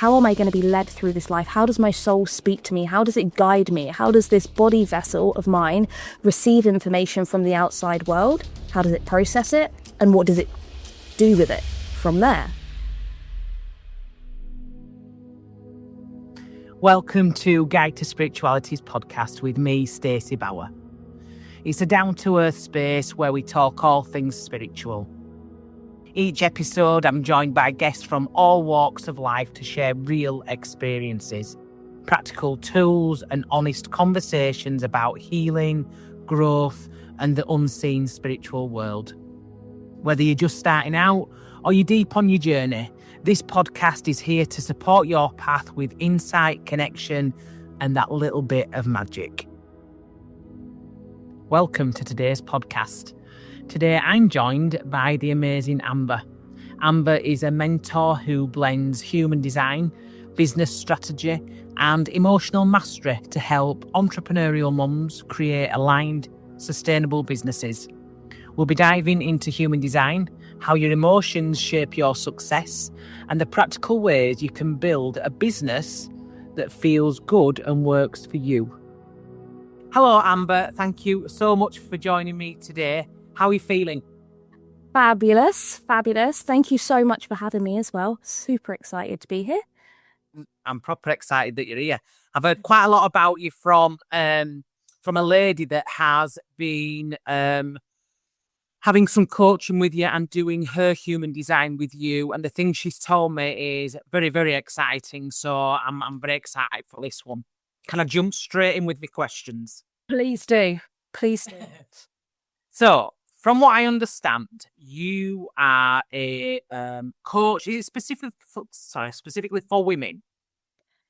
how am I going to be led through this life? How does my soul speak to me? How does it guide me? How does this body vessel of mine receive information from the outside world? How does it process it? And what does it do with it from there? Welcome to Guide to Spirituality's podcast with me, Stacey Bauer. It's a down-to-earth space where we talk all things spiritual. Each episode, I'm joined by guests from all walks of life to share real experiences, practical tools, and honest conversations about healing, growth, and the unseen spiritual world. Whether you're just starting out or you're deep on your journey, this podcast is here to support your path with insight, connection, and that little bit of magic. Welcome to today's podcast. Today, I'm joined by the amazing Amber. Amber is a mentor who blends human design, business strategy, and emotional mastery to help entrepreneurial mums create aligned, sustainable businesses. We'll be diving into human design, how your emotions shape your success, and the practical ways you can build a business that feels good and works for you. Hello, Amber. Thank you so much for joining me today. How are you feeling? Fabulous. Thank you so much for having me as well. Super excited to be here. I'm proper excited that you're here. I've heard quite a lot about you from a lady that has been having some coaching with you and doing her human design with you. And the thing she's told me is very, very exciting. So I'm very excited for this one. Can I jump straight in with my questions? Please do. So, from what I understand, you are a coach. Is it specifically for women?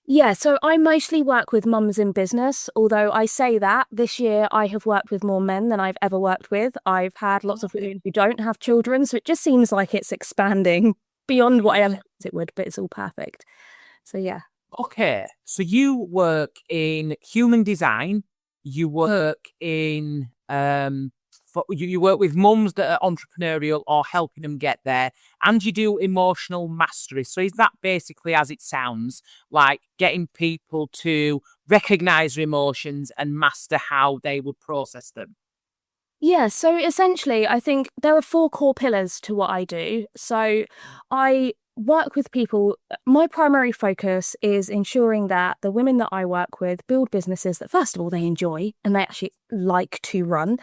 Yeah, so I mostly work with mums in business, although I say that this year I have worked with more men than I've ever worked with. I've had lots of women who don't have children, so it just seems like it's expanding beyond what I ever thought it would, but it's all perfect. So yeah. Okay, so you work in human design, you work in you work with mums that are entrepreneurial or helping them get there, and you do emotional mastery. So is that basically, as it sounds, like getting people to recognize their emotions and master how they would process them? Yeah, so essentially, I think there are 4 core pillars to what I do. So I work with people. My primary focus is ensuring that the women that I work with build businesses that, first of all, they enjoy and they actually like to run,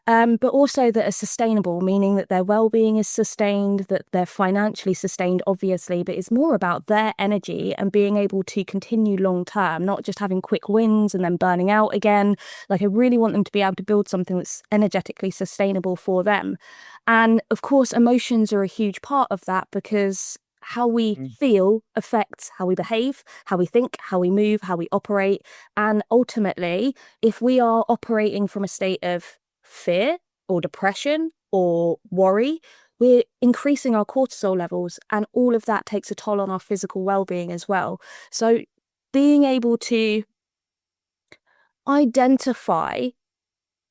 but also that are sustainable, meaning that their well-being is sustained, that they're financially sustained, obviously, but it's more about their energy and being able to continue long-term, not just having quick wins and then burning out again. Like, I really want them to be able to build something that's energetically sustainable for them. And of course, emotions are a huge part of that, because how we feel affects how we behave, how we think, how we move, how we operate. And ultimately, if we are operating from a state of fear or depression or worry, we're increasing our cortisol levels, and all of that takes a toll on our physical well-being as well. So being able to identify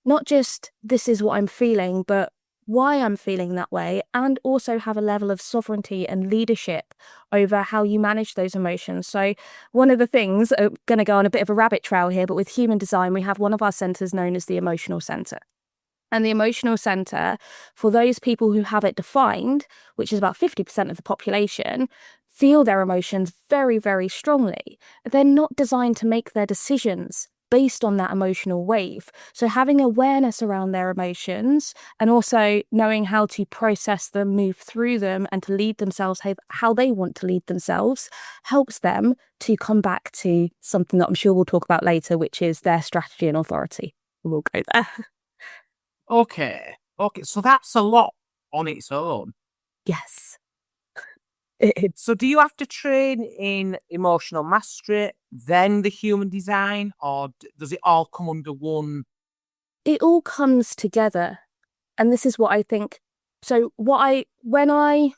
not just this is what I'm feeling, but why I'm feeling that way, and also have a level of sovereignty and leadership over how you manage those emotions. So one of the things, I'm going to go on a bit of a rabbit trail here, but with human design, we have one of our centers known as the emotional center. And the emotional center, for those people who have it defined, which is about 50% of the population, feel their emotions very, very strongly. They're not designed to make their decisions based on that emotional wave. So having awareness around their emotions and also knowing how to process them, move through them, and to lead themselves how they want to lead themselves helps them to come back to something that I'm sure we'll talk about later, which is their strategy and authority. We'll go there. Okay. So that's a lot on its own. Yes. So do you have to train in emotional mastery, then the human design, or does it all come under one? It all comes together. And this is what I think. So when I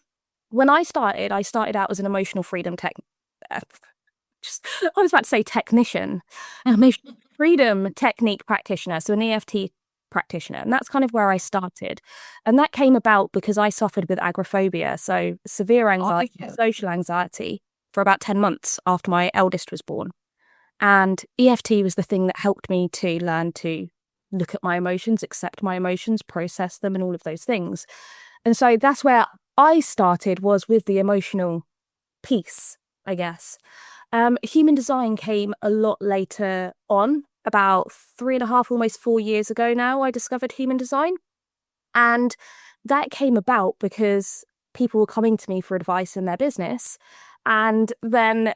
started out as an emotional freedom I was about to say technician, emotional freedom technique practitioner, so an EFT practitioner. And that's kind of where I started. And that came about because I suffered with agoraphobia, so severe anxiety, social anxiety. for about 10 months after my eldest was born. And EFT was the thing that helped me to learn to look at my emotions, accept my emotions, process them, and all of those things. And so that's where I started, was with the emotional piece, I guess. Human design came a lot later on, about 3.5, almost 4 years ago now, I discovered human design. And that came about because people were coming to me for advice in their business. And then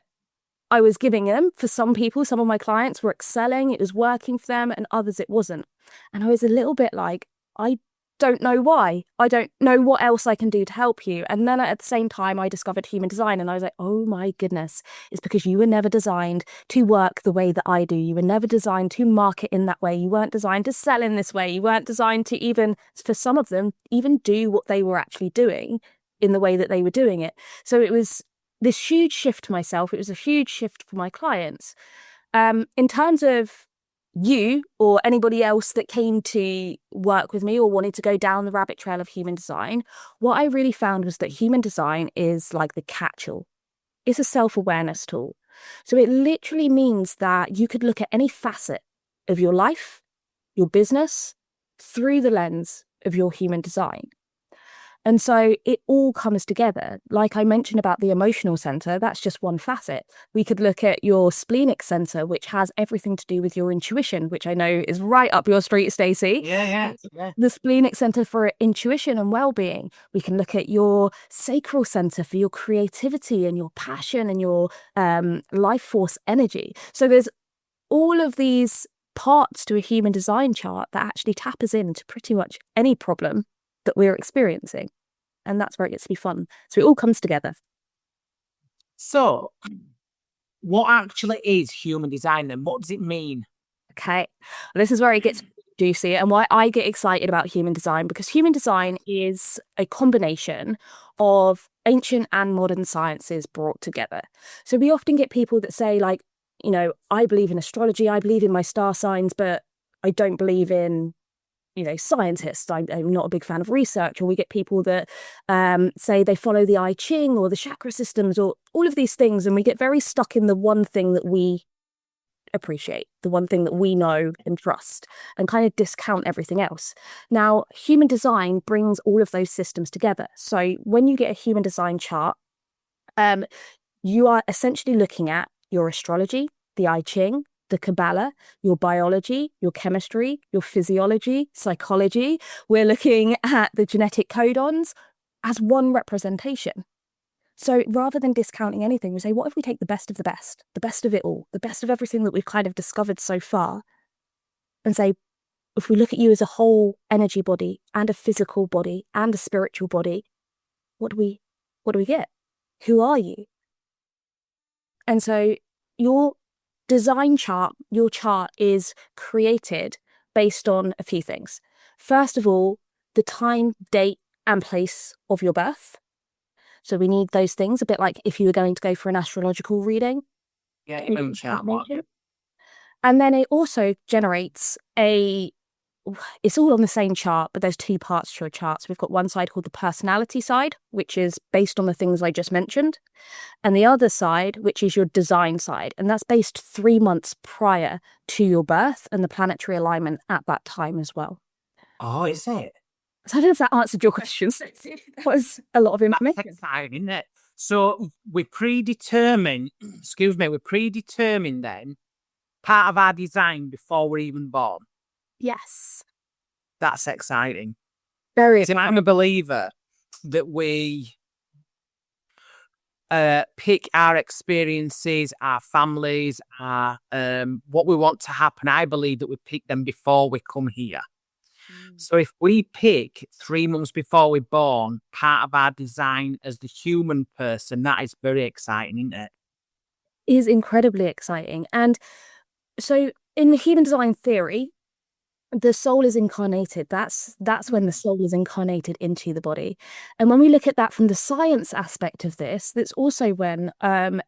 I was giving them, for some people, some of my clients were excelling, it was working for them, and others it wasn't. And I was a little bit like, I don't know why. I don't know what else I can do to help you. And then at the same time, I discovered human design, and I was like, oh my goodness, it's because you were never designed to work the way that I do. You were never designed to market in that way. You weren't designed to sell in this way. You weren't designed to even, for some of them, even do what they were actually doing in the way that they were doing it. So it was this huge shift for myself. It was a huge shift for my clients. In terms of you or anybody else that came to work with me or wanted to go down the rabbit trail of human design, what I really found was that human design is like the catch-all. It's a self-awareness tool. So it literally means that you could look at any facet of your life, your business, through the lens of your human design. And so it all comes together. Like I mentioned about the emotional center, that's just one facet. We could look at your splenic center, which has everything to do with your intuition, which I know is right up your street, Stacey. Yeah. The splenic center for intuition and well-being. We can look at your sacral center for your creativity and your passion and your life force energy. So there's all of these parts to a human design chart that actually tap us into pretty much any problem that we're experiencing. And that's where it gets to be fun. So it all comes together. So, what actually is human design then? What does it mean? Okay. This is where it gets juicy and why I get excited about human design, because human design is a combination of ancient and modern sciences brought together. So we often get people that say, like, you know, I believe in astrology, I believe in my star signs, but I don't believe in, you know, scientists. I'm not a big fan of research. Or we get people that say they follow the I Ching or the chakra systems or all of these things, and we get very stuck in the one thing that we appreciate, the one thing that we know and trust, and kind of discount everything else. Now, human design brings all of those systems together. So when you get a human design chart, you are essentially looking at your astrology, the I Ching, the Kabbalah, your biology, your chemistry, your physiology, psychology. We're looking at the genetic codons as one representation. So rather than discounting anything, we say, what if we take the best of it all, the best of everything that we've kind of discovered so far, and say, if we look at you as a whole energy body and a physical body and a spiritual body, what do we get? Who are you? And so your design chart, your chart is created based on a few things. First of all, the time, date, and place of your birth. So we need those things, a bit like if you were going to go for an astrological reading. Yeah, and then it also generates it's all on the same chart, but there's two parts to a chart. So we've got one side called the personality side, which is based on the things I just mentioned, and the other side, which is your design side. And that's based 3 months prior to your birth and the planetary alignment at that time as well. Oh, is it? So I don't know if that answered your questions. That was a lot of information. That's exciting, isn't it? So we predetermine then part of our design before we're even born. Yes. That's exciting. Very. So I'm a believer that we pick our experiences, our families, our what we want to happen. I believe that we pick them before we come here. So if we pick 3 months before we're born, part of our design as the human person, that is very exciting, isn't it? It is incredibly exciting. And so in the human design theory, the soul is incarnated. That's when the soul is incarnated into the body. And when we look at that from the science aspect of this, that's also when I'm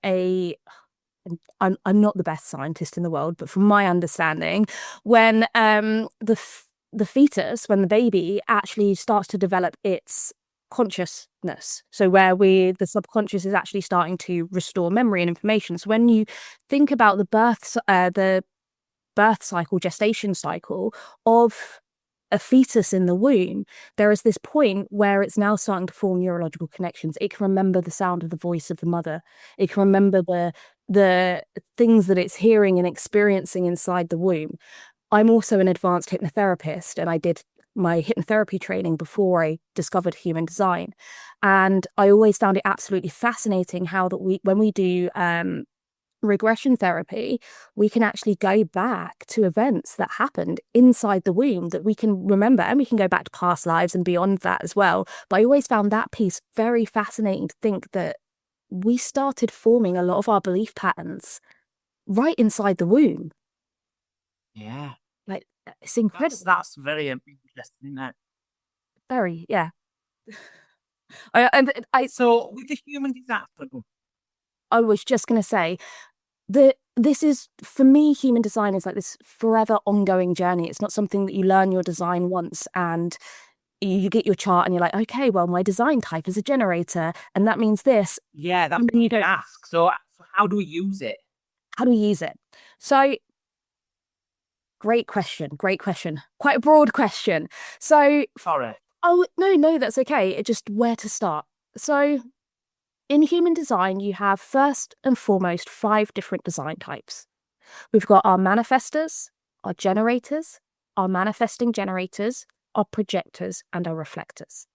not the best scientist in the world, but from my understanding, when the fetus, when the baby actually starts to develop its subconsciousness. So where the subconscious is actually starting to restore memory and information. So when you think about the birth cycle, gestation cycle of a fetus in the womb, there is this point where it's now starting to form neurological connections. It can remember the sound of the voice of the mother. It can remember the things that it's hearing and experiencing inside the womb. I'm also an advanced hypnotherapist, and I did my hypnotherapy training before I discovered human design. And I always found it absolutely fascinating how when we do regression therapy, we can actually go back to events that happened inside the womb that we can remember, and we can go back to past lives and beyond that as well. But I always found that piece very fascinating, to think that we started forming a lot of our belief patterns right inside the womb. Yeah. Like, it's incredible. That's very interesting. Very, yeah. So with the human design, I was just going to say that this is, for me, human design is like this forever ongoing journey. It's not something that you learn your design once and you get your chart and you're like, okay, well, my design type is a generator, and that means this. yeah, that's And then you what don't. I ask. So how do we use it? How do we use it? So, great question. Great question. Quite a broad question. So, Sorry. oh, no, that's okay. It's just where to start. So, in human design, you have first and foremost 5 different design types. We've got our manifestors, our generators, our manifesting generators, our projectors, and our reflectors.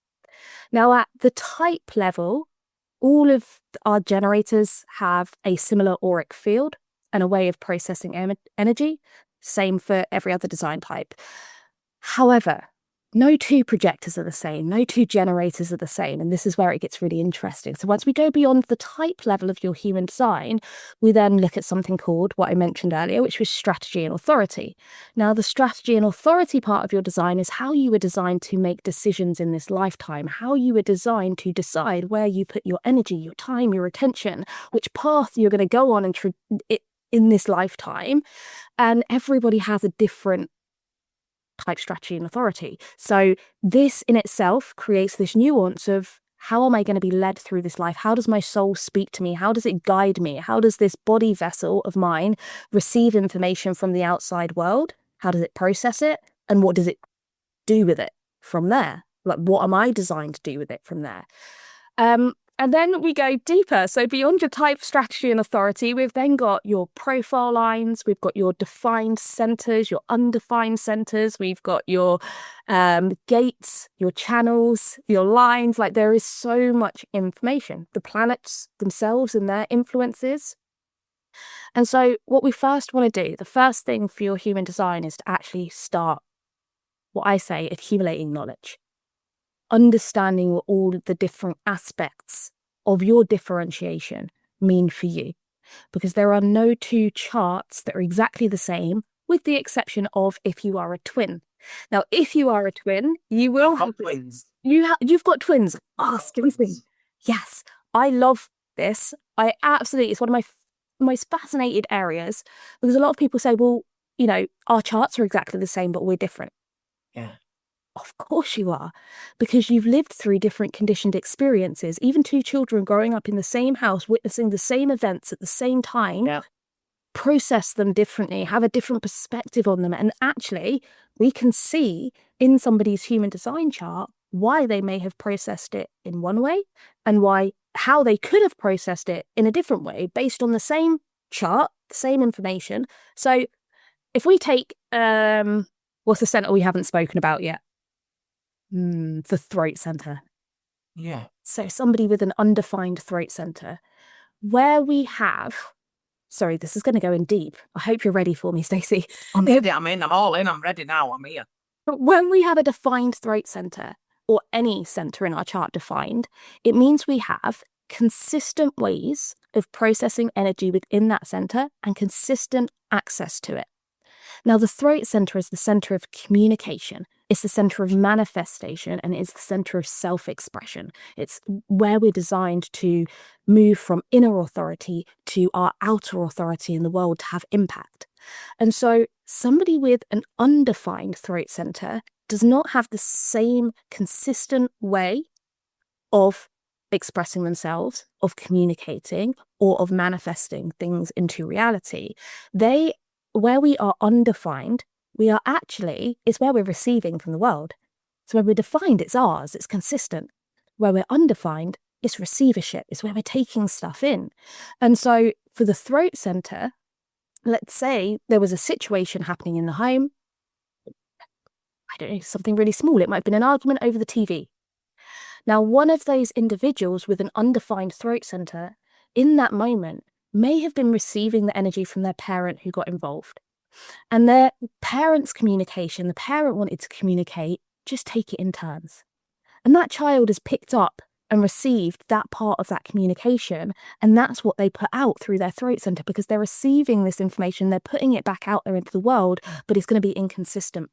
Now, at the type level, all of our generators have a similar auric field and a way of processing energy. Same for every other design type. However, no 2 projectors are the same, no 2 generators are the same, and this is where it gets really interesting. So once we go beyond the type level of your human design, we then look at something called, what I mentioned earlier, which was strategy and authority. Now, the strategy and authority part of your design is how you were designed to make decisions in this lifetime, how you were designed to decide where you put your energy, your time, your attention, which path you're going to go on in this lifetime. And everybody has a different type, strategy, and authority. So this in itself creates this nuance of, how am I going to be led through this life? How does my soul speak to me? How does it guide me? How does this body vessel of mine receive information from the outside world? How does it process it? And what does it do with it from there? Like, what am I designed to do with it from there? And then we go deeper. So beyond your type, strategy, and authority, we've then got your profile lines. We've got your defined centers, your undefined centers. We've got your gates, your channels, your lines. Like, there is so much information. The planets themselves and their influences. And so what we first want to do, the first thing for your human design, is to actually start, what I say, accumulating knowledge. Understanding what all the different aspects of your differentiation mean for you. Because there are no 2 charts that are exactly the same, with the exception of if you are a twin. Now, if you are a twin, you will have twins. You've got twins. Ask anything. Yes, I love this. It's one of my most fascinated areas, because a lot of people say, well, our charts are exactly the same, but we're different. Yeah. Of course you are, because you've lived through different conditioned experiences. Even 2 children growing up in the same house, witnessing the same events at the same time, process them differently, have a different perspective on them. And actually, we can see in somebody's human design chart why they may have processed it in one way, and how they could have processed it in a different way based on the same chart, the same information. So if we take, what's the center we haven't spoken about yet? The throat center. Yeah. So somebody with an undefined throat center, where we have, sorry, this is going to go in deep. I hope you're ready for me, Stacey. I'm ready. I'm all in. I'm ready now. I'm here. When we have a defined throat center, or any center in our chart defined, it means we have consistent ways of processing energy within that center and consistent access to it. Now, the throat center is the center of communication. It's the center of manifestation, and it's the center of self-expression. It's where we're designed to move from inner authority to our outer authority in the world to have impact. And so somebody with an undefined throat center does not have the same consistent way of expressing themselves, of communicating, or of manifesting things into reality. Where we are undefined, it's where we're receiving from the world. So where we're defined, it's ours, it's consistent. Where we're undefined, it's receivership, it's where we're taking stuff in. And so for the throat center, let's say there was a situation happening in the home, I don't know, something really small. It might have been an argument over the TV. Now, one of those individuals with an undefined throat center in that moment may have been receiving the energy from their parent who got involved. And their parent's communication, the parent wanted to communicate, just take it in turns. And that child has picked up and received that part of that communication. And that's what they put out through their throat center, because they're receiving this information, they're putting it back out there into the world, but it's going to be inconsistent.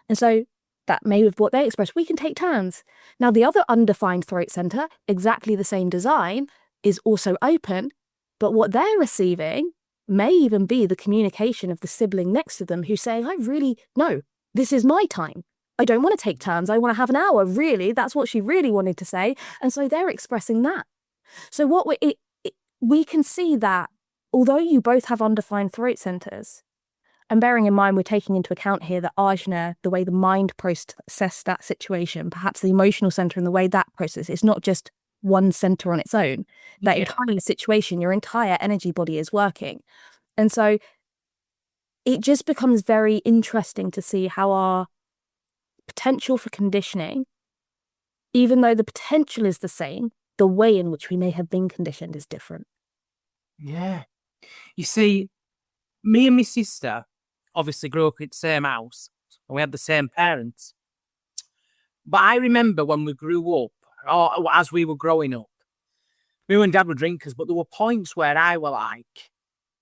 And so that may have what they express. We can take turns. Now, the other undefined throat center, exactly the same design, is also open, but what they're receiving may even be the communication of the sibling next to them who's saying, no, this is my time. I don't want to take turns. I want to have an hour. Really, that's what she really wanted to say. And so they're expressing that. So we can see that although you both have undefined throat centers, and bearing in mind, we're taking into account here that ajna, the way the mind processed that situation, perhaps the emotional center and the way that processes, it's not just one center on its own. That entire situation, your entire energy body is working. And so it just becomes very interesting to see how our potential for conditioning, even though the potential is the same, the way in which we may have been conditioned is different. Yeah. You see, me and my sister obviously grew up in the same house, and we had the same parents. But I remember when we grew up, or as we were growing up, me and Dad were drinkers, but there were points where I were like,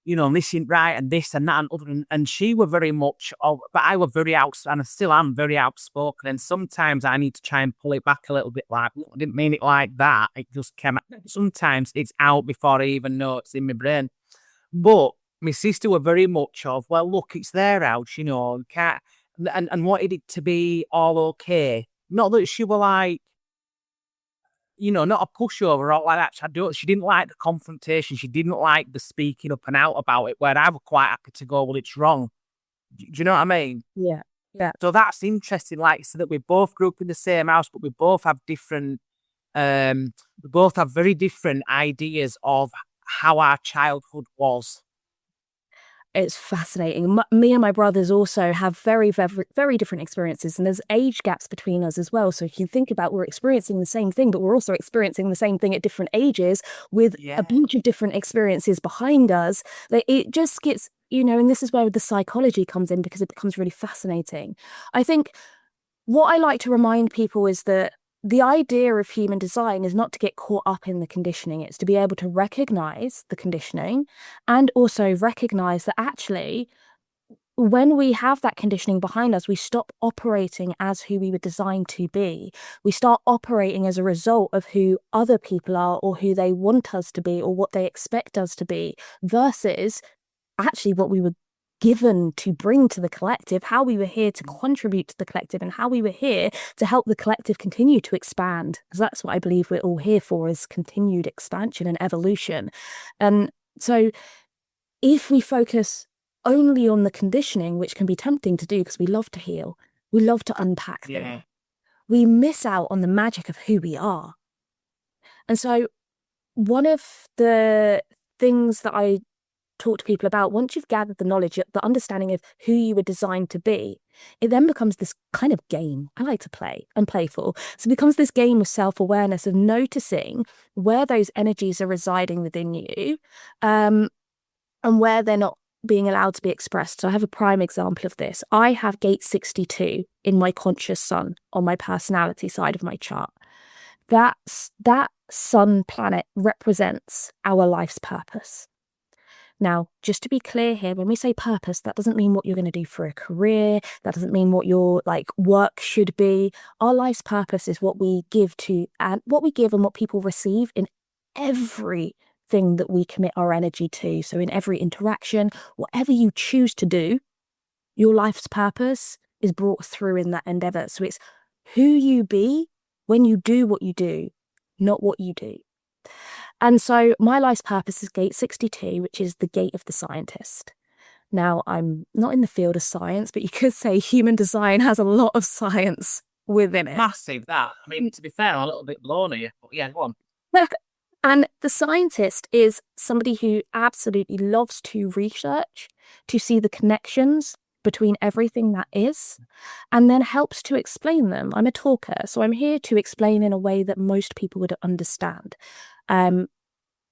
this isn't right, and this and that and other, and she were very much of, but I were very and I still am very outspoken, and sometimes I need to try and pull it back a little bit, like, I didn't mean it like that, it just came, sometimes it's out before I even know it's in my brain. But my sister were very much of, well, look, it's their house, can't, and wanted it to be all okay. Not that she were like, not a pushover or like that. She didn't like the confrontation. She didn't like the speaking up and out about it, where I was quite happy to go, well, it's wrong. Do you know what I mean? Yeah. Yeah. So that's interesting, like, so that we both grew up in the same house, but we both have very different ideas of how our childhood was. It's fascinating. Me and my brothers also have very, very, very different experiences, and there's age gaps between us as well. So if you think about, we're experiencing the same thing, but we're also experiencing the same thing at different ages with a bunch of different experiences behind us. It just gets, and this is where the psychology comes in, because it becomes really fascinating. I think what I like to remind people is that the idea of human design is not to get caught up in the conditioning. It's to be able to recognize the conditioning and also recognize that actually, when we have that conditioning behind us, we stop operating as who we were designed to be. We start operating as a result of who other people are, or who they want us to be, or what they expect us to be, versus actually what we were given to bring to the collective, how we were here to contribute to the collective, and how we were here to help the collective continue to expand. Because that's what I believe we're all here for, is continued expansion and evolution. And so if we focus only on the conditioning, which can be tempting to do because we love to heal, we love to unpack things, we miss out on the magic of who we are. And so one of the things that I talk to people about, once you've gathered the knowledge, the understanding of who you were designed to be, it then becomes this kind of game. I like to play. I'm playful. So it becomes this game of self-awareness, of noticing where those energies are residing within you, and where they're not being allowed to be expressed. So I have a prime example of this. I have gate 62 in my conscious sun on my personality side of my chart. That sun planet represents our life's purpose. Now, just to be clear here, when we say purpose, that doesn't mean what you're going to do for a career. That doesn't mean what your work should be. Our life's purpose is what we give and what people receive in everything that we commit our energy to. So in every interaction, whatever you choose to do, your life's purpose is brought through in that endeavor. So it's who you be when you do what you do. not what you do. And so my life's purpose is gate 62, which is the gate of the scientist. Now, I'm not in the field of science, but you could say human design has a lot of science within it. Massive, that. I mean, to be fair, I'm a little bit blown here, but yeah, go on. And the scientist is somebody who absolutely loves to research, to see the connections between everything that is, and then helps to explain them. I'm a talker, so I'm here to explain in a way that most people would understand.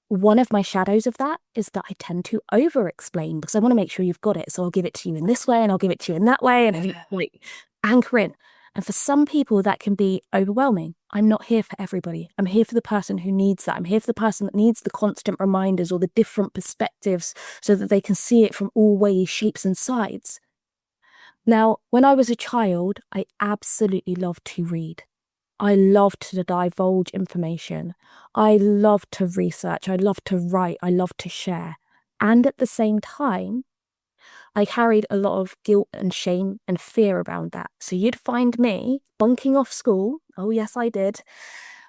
One of my shadows of that is that I tend to over explain because I want to make sure you've got it. So I'll give it to you in this way and I'll give it to you in that way and like anchor in. And for some people, that can be overwhelming. I'm not here for everybody. I'm here for the person who needs that. I'm here for the person that needs the constant reminders or the different perspectives so that they can see it from all ways, shapes, and sides. Now, when I was a child, I absolutely loved to read. I loved to divulge information. I loved to research. I loved to write. I loved to share. And at the same time, I carried a lot of guilt and shame and fear around that. So you'd find me bunking off school. Oh, yes, I did.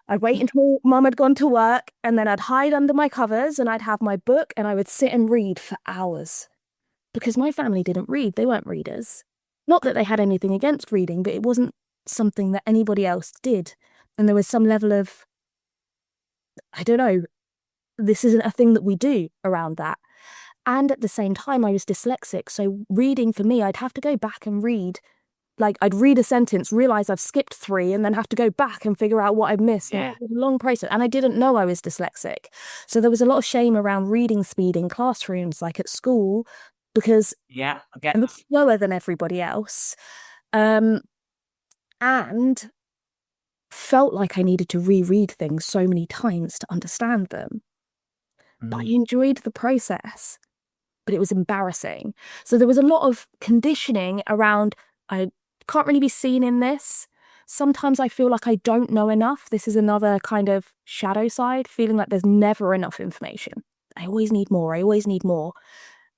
I'd wait until mum had gone to work and then I'd hide under my covers and I'd have my book and I would sit and read for hours because my family didn't read. They weren't readers. Not that they had anything against reading, but it wasn't something that anybody else did. And there was some level of, I don't know, this isn't a thing that we do around that. And at the same time, I was dyslexic. So reading for me, I'd have to go back and read. Like I'd read a sentence, realize I've skipped 3, and then have to go back and figure out what I've missed. Yeah. It was a long process. And I didn't know I was dyslexic. So there was a lot of shame around reading speed in classrooms, like at school, because Yeah, I get I'm that. slower than everybody else. And felt like I needed to reread things so many times to understand them. But I enjoyed the process, but it was embarrassing. So there was a lot of conditioning around, I can't really be seen in this. Sometimes I feel like I don't know enough. This is another kind of shadow side, feeling like there's never enough information. I always need more. I always need more.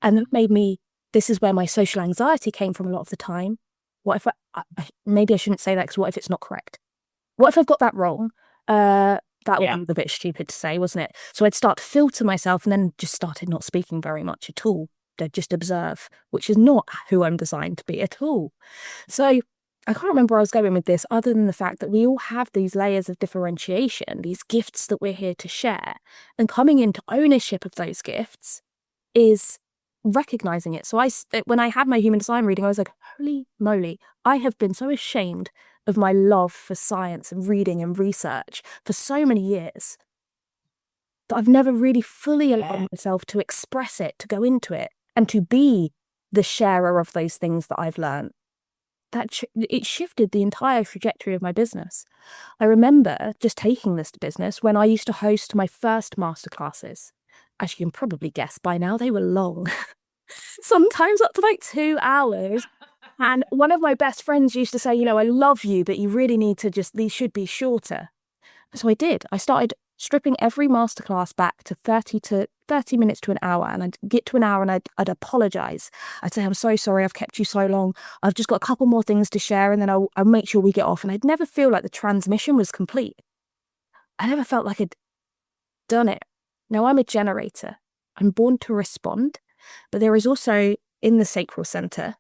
And that made me, this is where my social anxiety came from a lot of the time. What if maybe I shouldn't say that because what if it's not correct? What if I've got that wrong? That would be a bit stupid to say, wasn't it? So I'd start to filter myself and then just started not speaking very much at all. I'd just observe, which is not who I'm designed to be at all. So I can't remember where I was going with this, other than the fact that we all have these layers of differentiation, these gifts that we're here to share. And coming into ownership of those gifts is recognizing it. So when I had my human design reading, I was like, holy moly, I have been so ashamed of my love for science and reading and research for so many years that I've never really fully allowed myself to express it, to go into it, and to be the sharer of those things that I've learned. It shifted the entire trajectory of my business. I remember just taking this to business when I used to host my first masterclasses. As you can probably guess by now, they were long. Sometimes up to like 2 hours. And one of my best friends used to say, I love you, but you really need to these should be shorter. So I did. I started stripping every masterclass back to 30 minutes to an hour. And I'd get to an hour and I'd apologize. I'd say, I'm so sorry I've kept you so long. I've just got a couple more things to share and then I'll make sure we get off. And I'd never feel like the transmission was complete. I never felt like I'd done it. Now I'm a generator. I'm born to respond. But there is also in the sacral center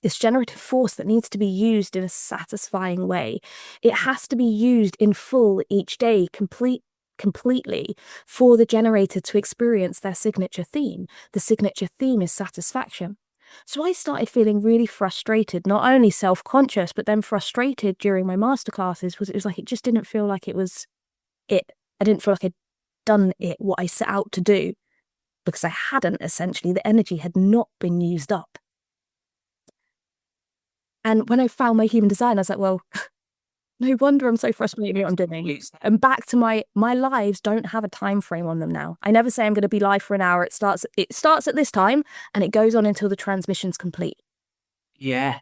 this generative force that needs to be used in a satisfying way. It has to be used in full each day, completely for the generator to experience their signature theme. The signature theme is satisfaction. So I started feeling really frustrated, not only self-conscious, but then frustrated during my masterclasses because it was like it just didn't feel like it was it. I didn't feel like I'd done it, what I set out to do, because I hadn't, essentially. The energy had not been used up. And when I found my human design, I was like, well, no wonder I'm so frustrated with what I'm doing. And back to my lives don't have a time frame on them now. I never say I'm going to be live for an hour. It starts at this time and it goes on until the transmission's complete. Yeah.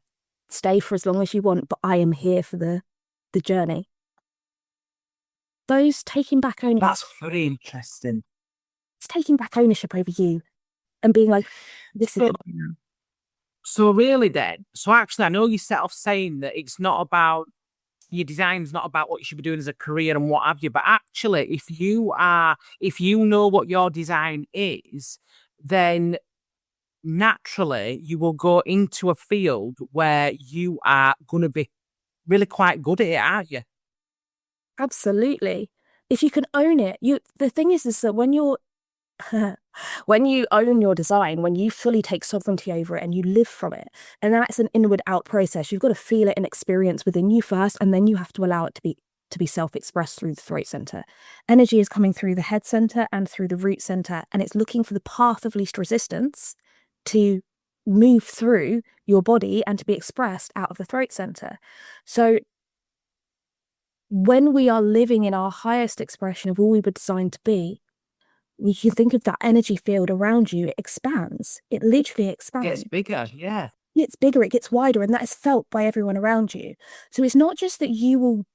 Stay for as long as you want, but I am here for the journey. Those taking back ownership. That's very interesting. It's taking back ownership over you and being like, this is now. So really then, actually I know you set off saying that it's not about your design's not about what you should be doing as a career and what have you. But actually, if you know what your design is, then naturally you will go into a field where you are going to be really quite good at it, aren't you? Absolutely. If you can own it, the thing is that when you're when you own your design, when you fully take sovereignty over it and you live from it, and that's an inward out process, you've got to feel it and experience within you first, and then you have to allow it to be self-expressed through the throat center. Energy is coming through the head center and through the root center, and it's looking for the path of least resistance to move through your body and to be expressed out of the throat center. So when we are living in our highest expression of all we were designed to be, we can think of that energy field around you. It expands. It literally expands. Gets bigger, yeah. It's bigger, it gets wider, and that is felt by everyone around you. So it's not just that you will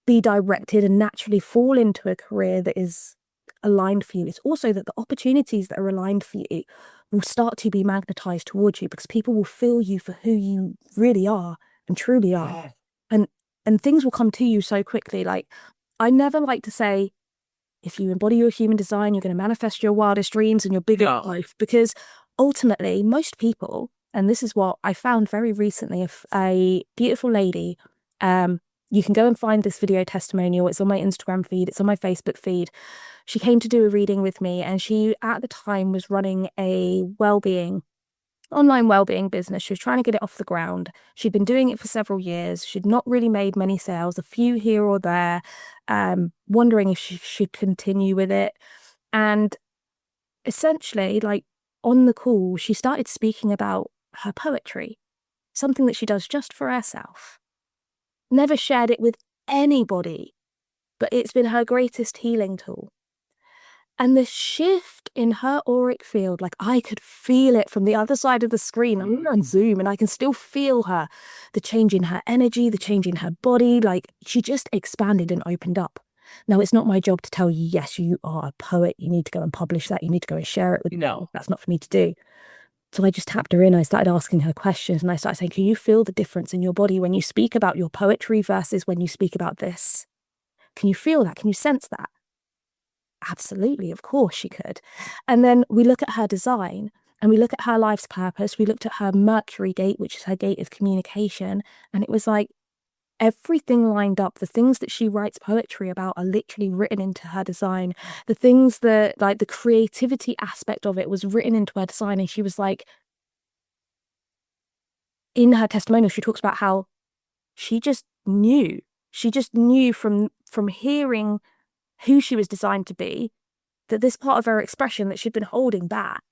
be directed and naturally fall into a career that is aligned for you. It's also that the opportunities that are aligned for you will start to be magnetized towards you because people will feel you for who you really are and truly are. Yeah. And things will come to you so quickly. Like, I never like to say, if you embody your human design, you're going to manifest your wildest dreams and your biggest life. Because ultimately, most people, and this is what I found very recently, a beautiful lady, you can go and find this video testimonial. It's on my Instagram feed. It's on my Facebook feed. She came to do a reading with me, and she, at the time, was running a online well-being business. She was trying to get it off the ground. She'd been doing it for several years. She'd not really made many sales, a few here or there, wondering if she should continue with it. And essentially, like, on the call, she started speaking about her poetry, something that she does just for herself. Never shared it with anybody, but it's been her greatest healing tool. And the shift in her auric field, like, I could feel it from the other side of the screen. I'm on Zoom and I can still feel her, the change in her energy, the change in her body. Like, she just expanded and opened up. Now, it's not my job to tell you, yes, you are a poet. You need to go and publish that. You need to go and share it with No. That's not for me to do. So I just tapped her in. I started asking her questions and I started saying, can you feel the difference in your body when you speak about your poetry versus when you speak about this? Can you feel that? Can you sense that? Absolutely, of course she could. And then we look at her design and we look at her life's purpose. We looked at her Mercury gate, which is her gate of communication. And it was like everything lined up. The things that she writes poetry about are literally written into her design. The things that, like, the creativity aspect of it was written into her design. And she was like, in her testimonial, she talks about how she just knew. She just knew from hearing who she was designed to be, that this part of her expression that she'd been holding back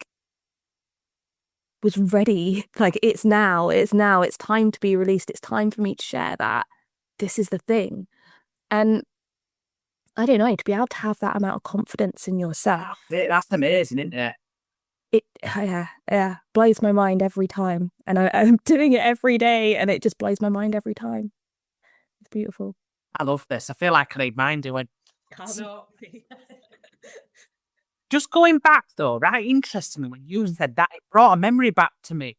was ready. Like, it's now, it's time to be released. It's time for me to share that. This is the thing. And I don't know, to be able to have that amount of confidence in yourself. That's amazing, isn't it? Yeah, blows my mind every time. And I'm doing it every day and it just blows my mind every time. It's beautiful. I love this. I feel like I need mine doing. Just going back though, right? Interestingly, when you said that, it brought a memory back to me.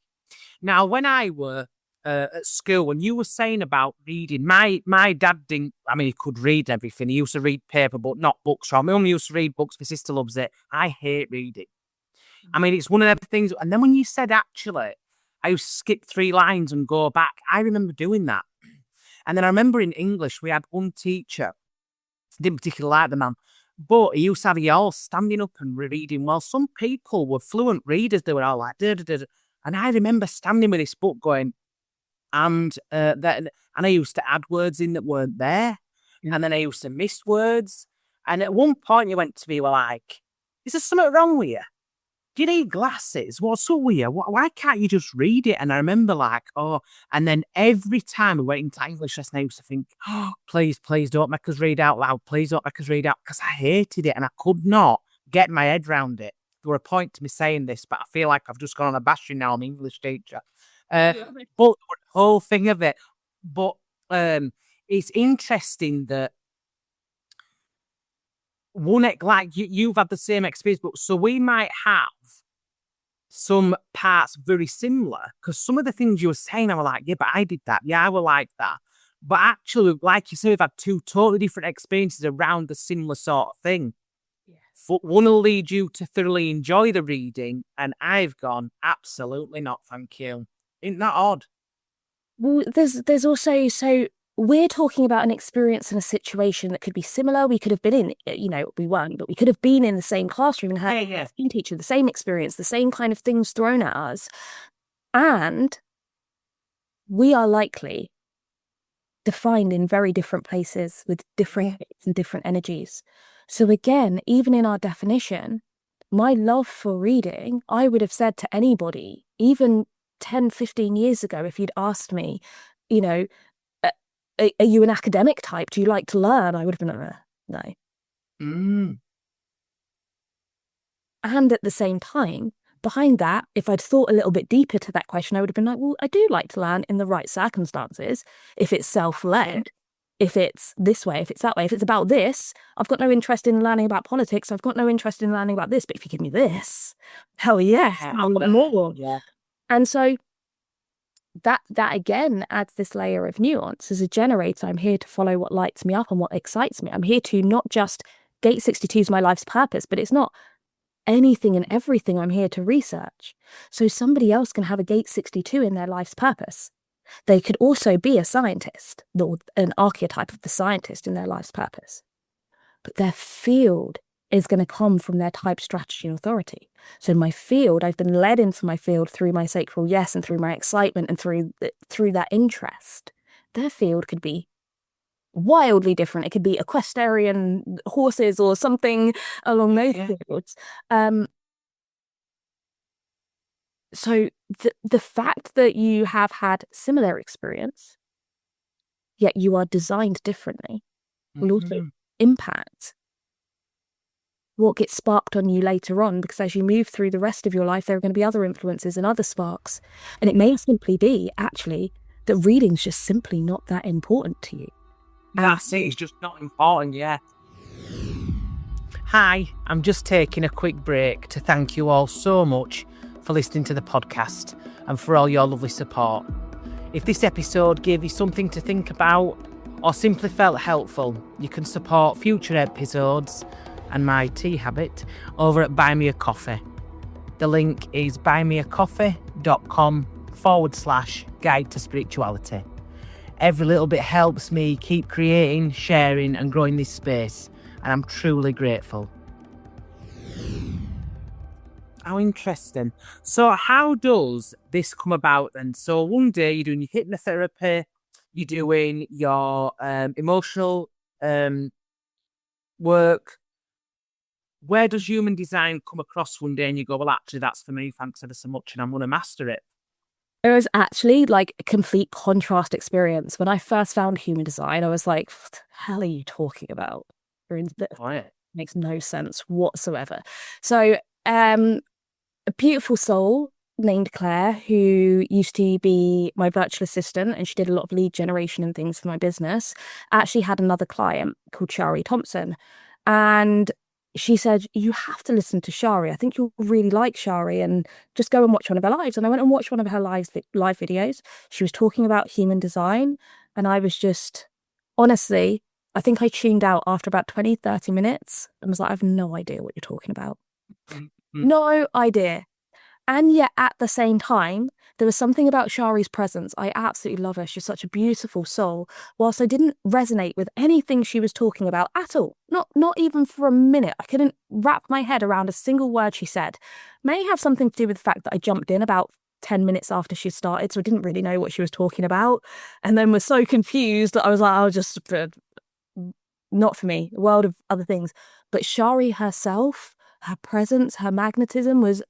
Now, when I were at school, when you were saying about reading, my dad didn't. I mean, he could read everything. He used to read paper, but not books. My mum used to read books. My sister loves it. I hate reading. I mean, it's one of the things. And then when you said actually, I used to skip 3 lines and go back. I remember doing that. And then I remember in English, we had one teacher. Didn't particularly like the man, but he used to have you all standing up and reading. Well, some people were fluent readers. They were all like, da, da, da, da. And I remember standing with this book going, and I used to add words in that weren't there. Yeah. And then I used to miss words. And at one point you went to me, well, like, is there something wrong with you? Do you need glasses? What's up with you? Why can't you just read it? And I remember like, oh, and then every time we went into English lesson, I used to think, oh, please don't make us read out loud. Please don't make us read out, because I hated it and I could not get my head around it. There were a point to me saying this, but I feel like I've just gone on a bashing now. I'm an English teacher. But the whole thing of it, but it's interesting that like you've had the same experience, but so we might have some parts very similar, because some of the things you were saying, I was like, yeah, but I did that. Yeah, I will like that. But actually, like you say, we've had two totally different experiences around the similar sort of thing. Yes. But one will lead you to thoroughly enjoy the reading, and I've gone, absolutely not, thank you. Isn't that odd? Well, there's also, so we're talking about an experience in a situation that could be similar. We could have been in, we weren't, but we could have been in the same classroom and had Yeah. the same teacher, the same experience, the same kind of things thrown at us. And we are likely defined in very different places with different states and different energies. So again, even in our definition, my love for reading, I would have said to anybody, even 10, 15 years ago, if you'd asked me, you know, are you an academic type? Do you like to learn? I would have been like, no. Mm. And at the same time, behind that, if I'd thought a little bit deeper to that question, I would have been like, well, I do like to learn in the right circumstances. If it's self-led, if it's this way, if it's that way, if it's about this, I've got no interest in learning about politics. I've got no interest in learning about this. But if you give me this, hell yes, I'll learn more. Yeah. And so that again adds this layer of nuance. As a generator, I'm here to follow what lights me up and what excites me. I'm here to not just Gate 62 is my life's purpose, but it's not anything and everything I'm here to research. So somebody else can have a Gate 62 in their life's purpose. They could also be a scientist, or an archetype of the scientist in their life's purpose. But their field is going to come from their type, strategy, and authority. So in my field, I've been led into my field through my sacral yes and through my excitement and through that interest. Their field could be wildly different. It could be equestrian horses or something along those fields. So the fact that you have had similar experience, yet you are designed differently, will also impact what gets sparked on you later on, because as you move through the rest of your life, there are going to be other influences and other sparks. And it may simply be, actually, that reading's just simply not that important to you. That's it, it's just not important, yeah. Hi, I'm just taking a quick break to thank you all so much for listening to the podcast and for all your lovely support. If this episode gave you something to think about or simply felt helpful, you can support future episodes and my tea habit over at Buy Me a Coffee. The link is buymeacoffee.com/guide to spirituality. Every little bit helps me keep creating, sharing and growing this space, and I'm truly grateful. How interesting. So how does this come about then? So one day you're doing your hypnotherapy, you're doing your emotional work. Where does human design come across one day and you go, well, actually, that's for me, thanks ever so much, and I'm going to master it? It was actually like a complete contrast experience. When I first found human design, I was like, what the hell are you talking about? It makes no sense whatsoever. So, a beautiful soul named Claire, who used to be my virtual assistant, and she did a lot of lead generation and things for my business, actually had another client called Shari Thompson. And she said, you have to listen to Shari. I think you'll really like Shari, and just go and watch one of her lives. And I went and watched one of her live videos. She was talking about human design. And I was just, honestly, I think I tuned out after about 20, 30 minutes and was like, I have no idea what you're talking about. No idea. And yet at the same time, there was something about Shari's presence. I absolutely love her. She's such a beautiful soul. Whilst I didn't resonate with anything she was talking about at all, not even for a minute, I couldn't wrap my head around a single word she said. May have something to do with the fact that I jumped in about 10 minutes after she started, so I didn't really know what she was talking about. And then was so confused that I was like, I'll just, not for me, a world of other things. But Shari herself, her presence, her magnetism was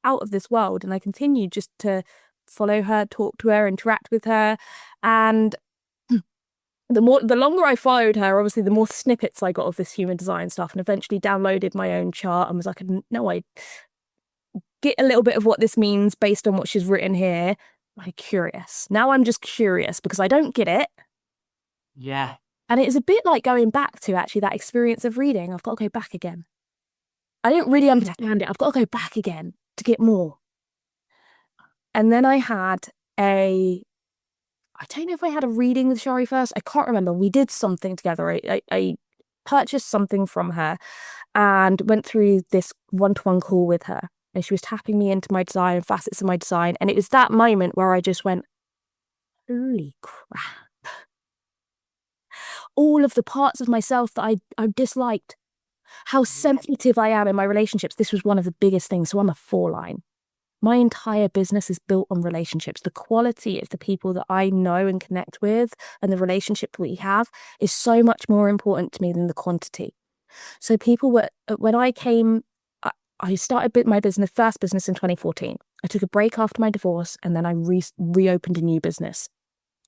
out of this world, and I continued just to follow her, talk to her, interact with her. And the longer I followed her, obviously the more snippets I got of this human design stuff, and eventually downloaded my own chart and was like, no, I get a little bit of what this means based on what she's written here. I'm curious. Now I'm just curious because I don't get it. Yeah. And it is a bit like going back to actually that experience of reading. I've got to go back again. I didn't really understand it. I've got to go back again to get more. And then I had a I don't know if I had a reading with Shari first. I can't remember. We did something together. I purchased something from her and went through this one-to-one call with her. And she was tapping me into my design, facets of my design. And it was that moment where I just went, holy crap. All of the parts of myself that I disliked, how sensitive I am in my relationships. This was one of the biggest things. So I'm a 4-line. My entire business is built on relationships. The quality of the people that I know and connect with and the relationship that we have is so much more important to me than the quantity. So people were, when I came, I started my first business in 2014. I took a break after my divorce and then I reopened a new business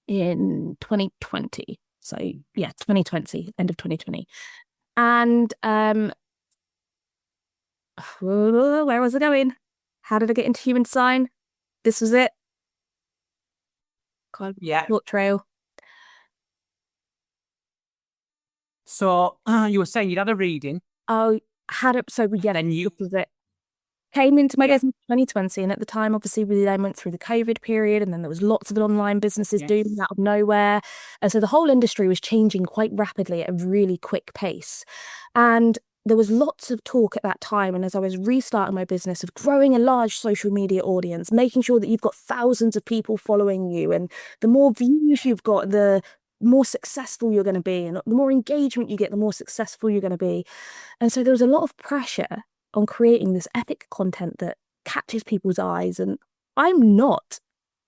in 2020. So yeah, 2020, end of 2020. And where was I going? How did I get into human design? This was it. God, Yeah. short trail. So you were saying you'd had a reading. Oh, so yeah, Then you. this was it. Came into my Yeah. business in 2020, and at the time, obviously, we then went through the COVID period, and then there was lots of online businesses Yes. doing out of nowhere. And so the whole industry was changing quite rapidly at a really quick pace. And there was lots of talk at that time, and as I was restarting my business, of growing a large social media audience, making sure that you've got thousands of people following you, and the more views you've got, the more successful you're going to be, and the more engagement you get, the more successful you're going to be. And so there was a lot of pressure on creating this epic content that catches people's eyes. And I'm not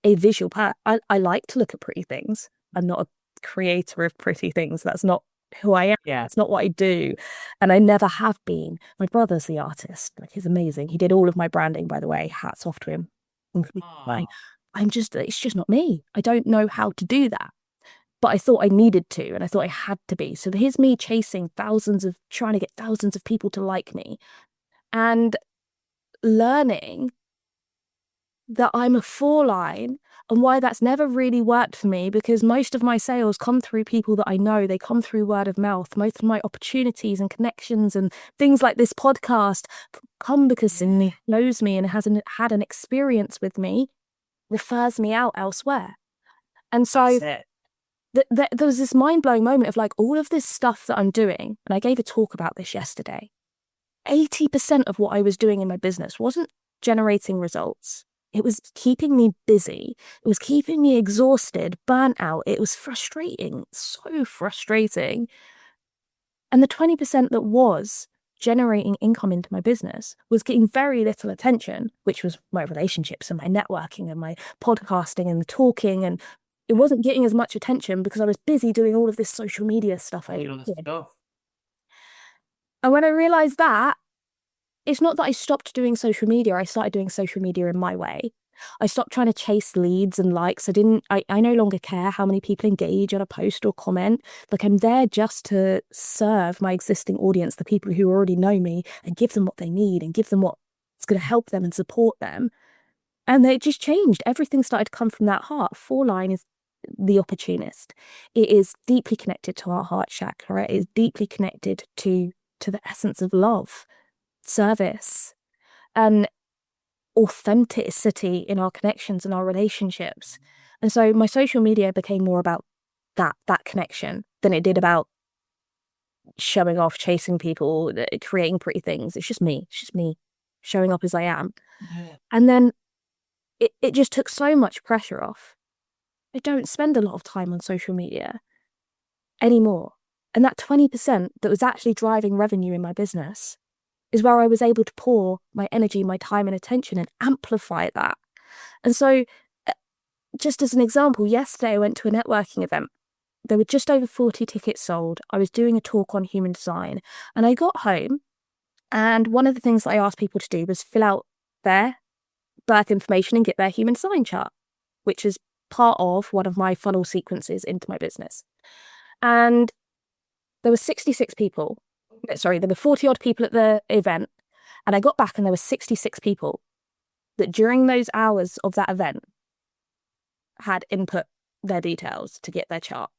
a visual person. I like to look at pretty things. I'm not a creator of pretty things. That's not who I am. Yeah. It's not what I do. And I never have been. My brother's the artist. Like, he's amazing. He did all of my branding, by the way. Hats off to him. Like, it's just not me. I don't know how to do that. But I thought I needed to, and I thought I had to be. So here's me trying to get thousands of people to like me, and learning that I'm a 4-line and why that's never really worked for me, because most of my sales come through people that I know. They come through word of mouth. Most of my opportunities and connections and things like this podcast come because somebody knows me and hasn't had an experience with me, refers me out elsewhere. And so there was this mind-blowing moment of like, all of this stuff that I'm doing, and I gave a talk about this yesterday, 80% of what I was doing in my business wasn't generating results. It was keeping me busy. It was keeping me exhausted, burnt out. It was frustrating, so frustrating. And the 20% that was generating income into my business was getting very little attention, which was my relationships and my networking and my podcasting and talking. And it wasn't getting as much attention because I was busy doing all of this social media stuff. And when I realized that, it's not that I stopped doing social media. I started doing social media in my way. I stopped trying to chase leads and likes. I no longer care how many people engage on a post or comment. Like, I'm there just to serve my existing audience, the people who already know me, and give them what they need and give them what's going to help them and support them. And it just changed. Everything started to come from that heart. 4-line is the opportunist. It is deeply connected to our heart chakra. It is deeply connected to the essence of love, service, and authenticity in our connections and our relationships. And so my social media became more about that connection than it did about showing off, chasing people, creating pretty things. It's just me showing up as I am. And then it just took so much pressure off. I don't spend a lot of time on social media anymore. And that 20% that was actually driving revenue in my business is where I was able to pour my energy, my time and attention and amplify that. And so, just as an example, yesterday I went to a networking event. There were just over 40 tickets sold. I was doing a talk on human design, and I got home, and one of the things that I asked people to do was fill out their birth information and get their human design chart, which is part of one of my funnel sequences into my business. And there were 66 people. Sorry, there were 40 odd people at the event, and I got back and there were 66 people that during those hours of that event had input their details to get their chart.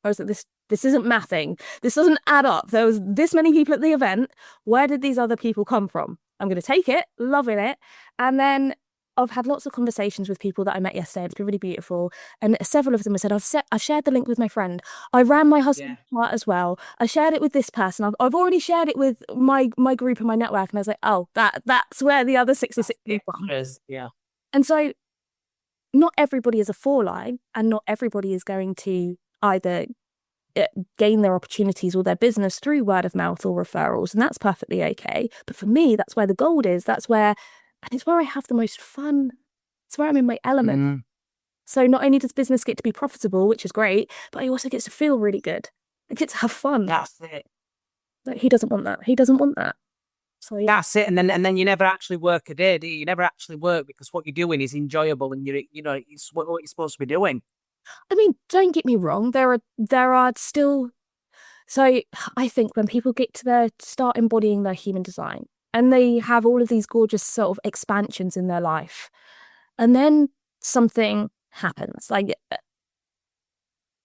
I was like, this isn't mathing. This doesn't add up. There was this many people at the event. Where did these other people come from? I'm going to take it, loving it. And then I've had lots of conversations with people that I met yesterday. It's been really beautiful. And several of them have said, I've shared the link with my friend. I ran my husband's chart as well. I shared it with this person. I've already shared it with my group and my network. And I was like, oh, that's where the other 66 people are. Yeah. And so not everybody is a four line, and not everybody is going to either gain their opportunities or their business through word of mouth or referrals, and that's perfectly okay. But for me, that's where the gold is. And it's where I have the most fun. It's where I'm in my element. Mm. So not only does business get to be profitable, which is great, but I also get to feel really good. I get to have fun. That's it. Like, he doesn't want that. He doesn't want that. So yeah. That's it. And then you never actually work a day, do you? You never actually work because what you're doing is enjoyable and it's what you're supposed to be doing. I mean, don't get me wrong. There are still. So I think when people get to start embodying their human design, and they have all of these gorgeous sort of expansions in their life, and then something happens, like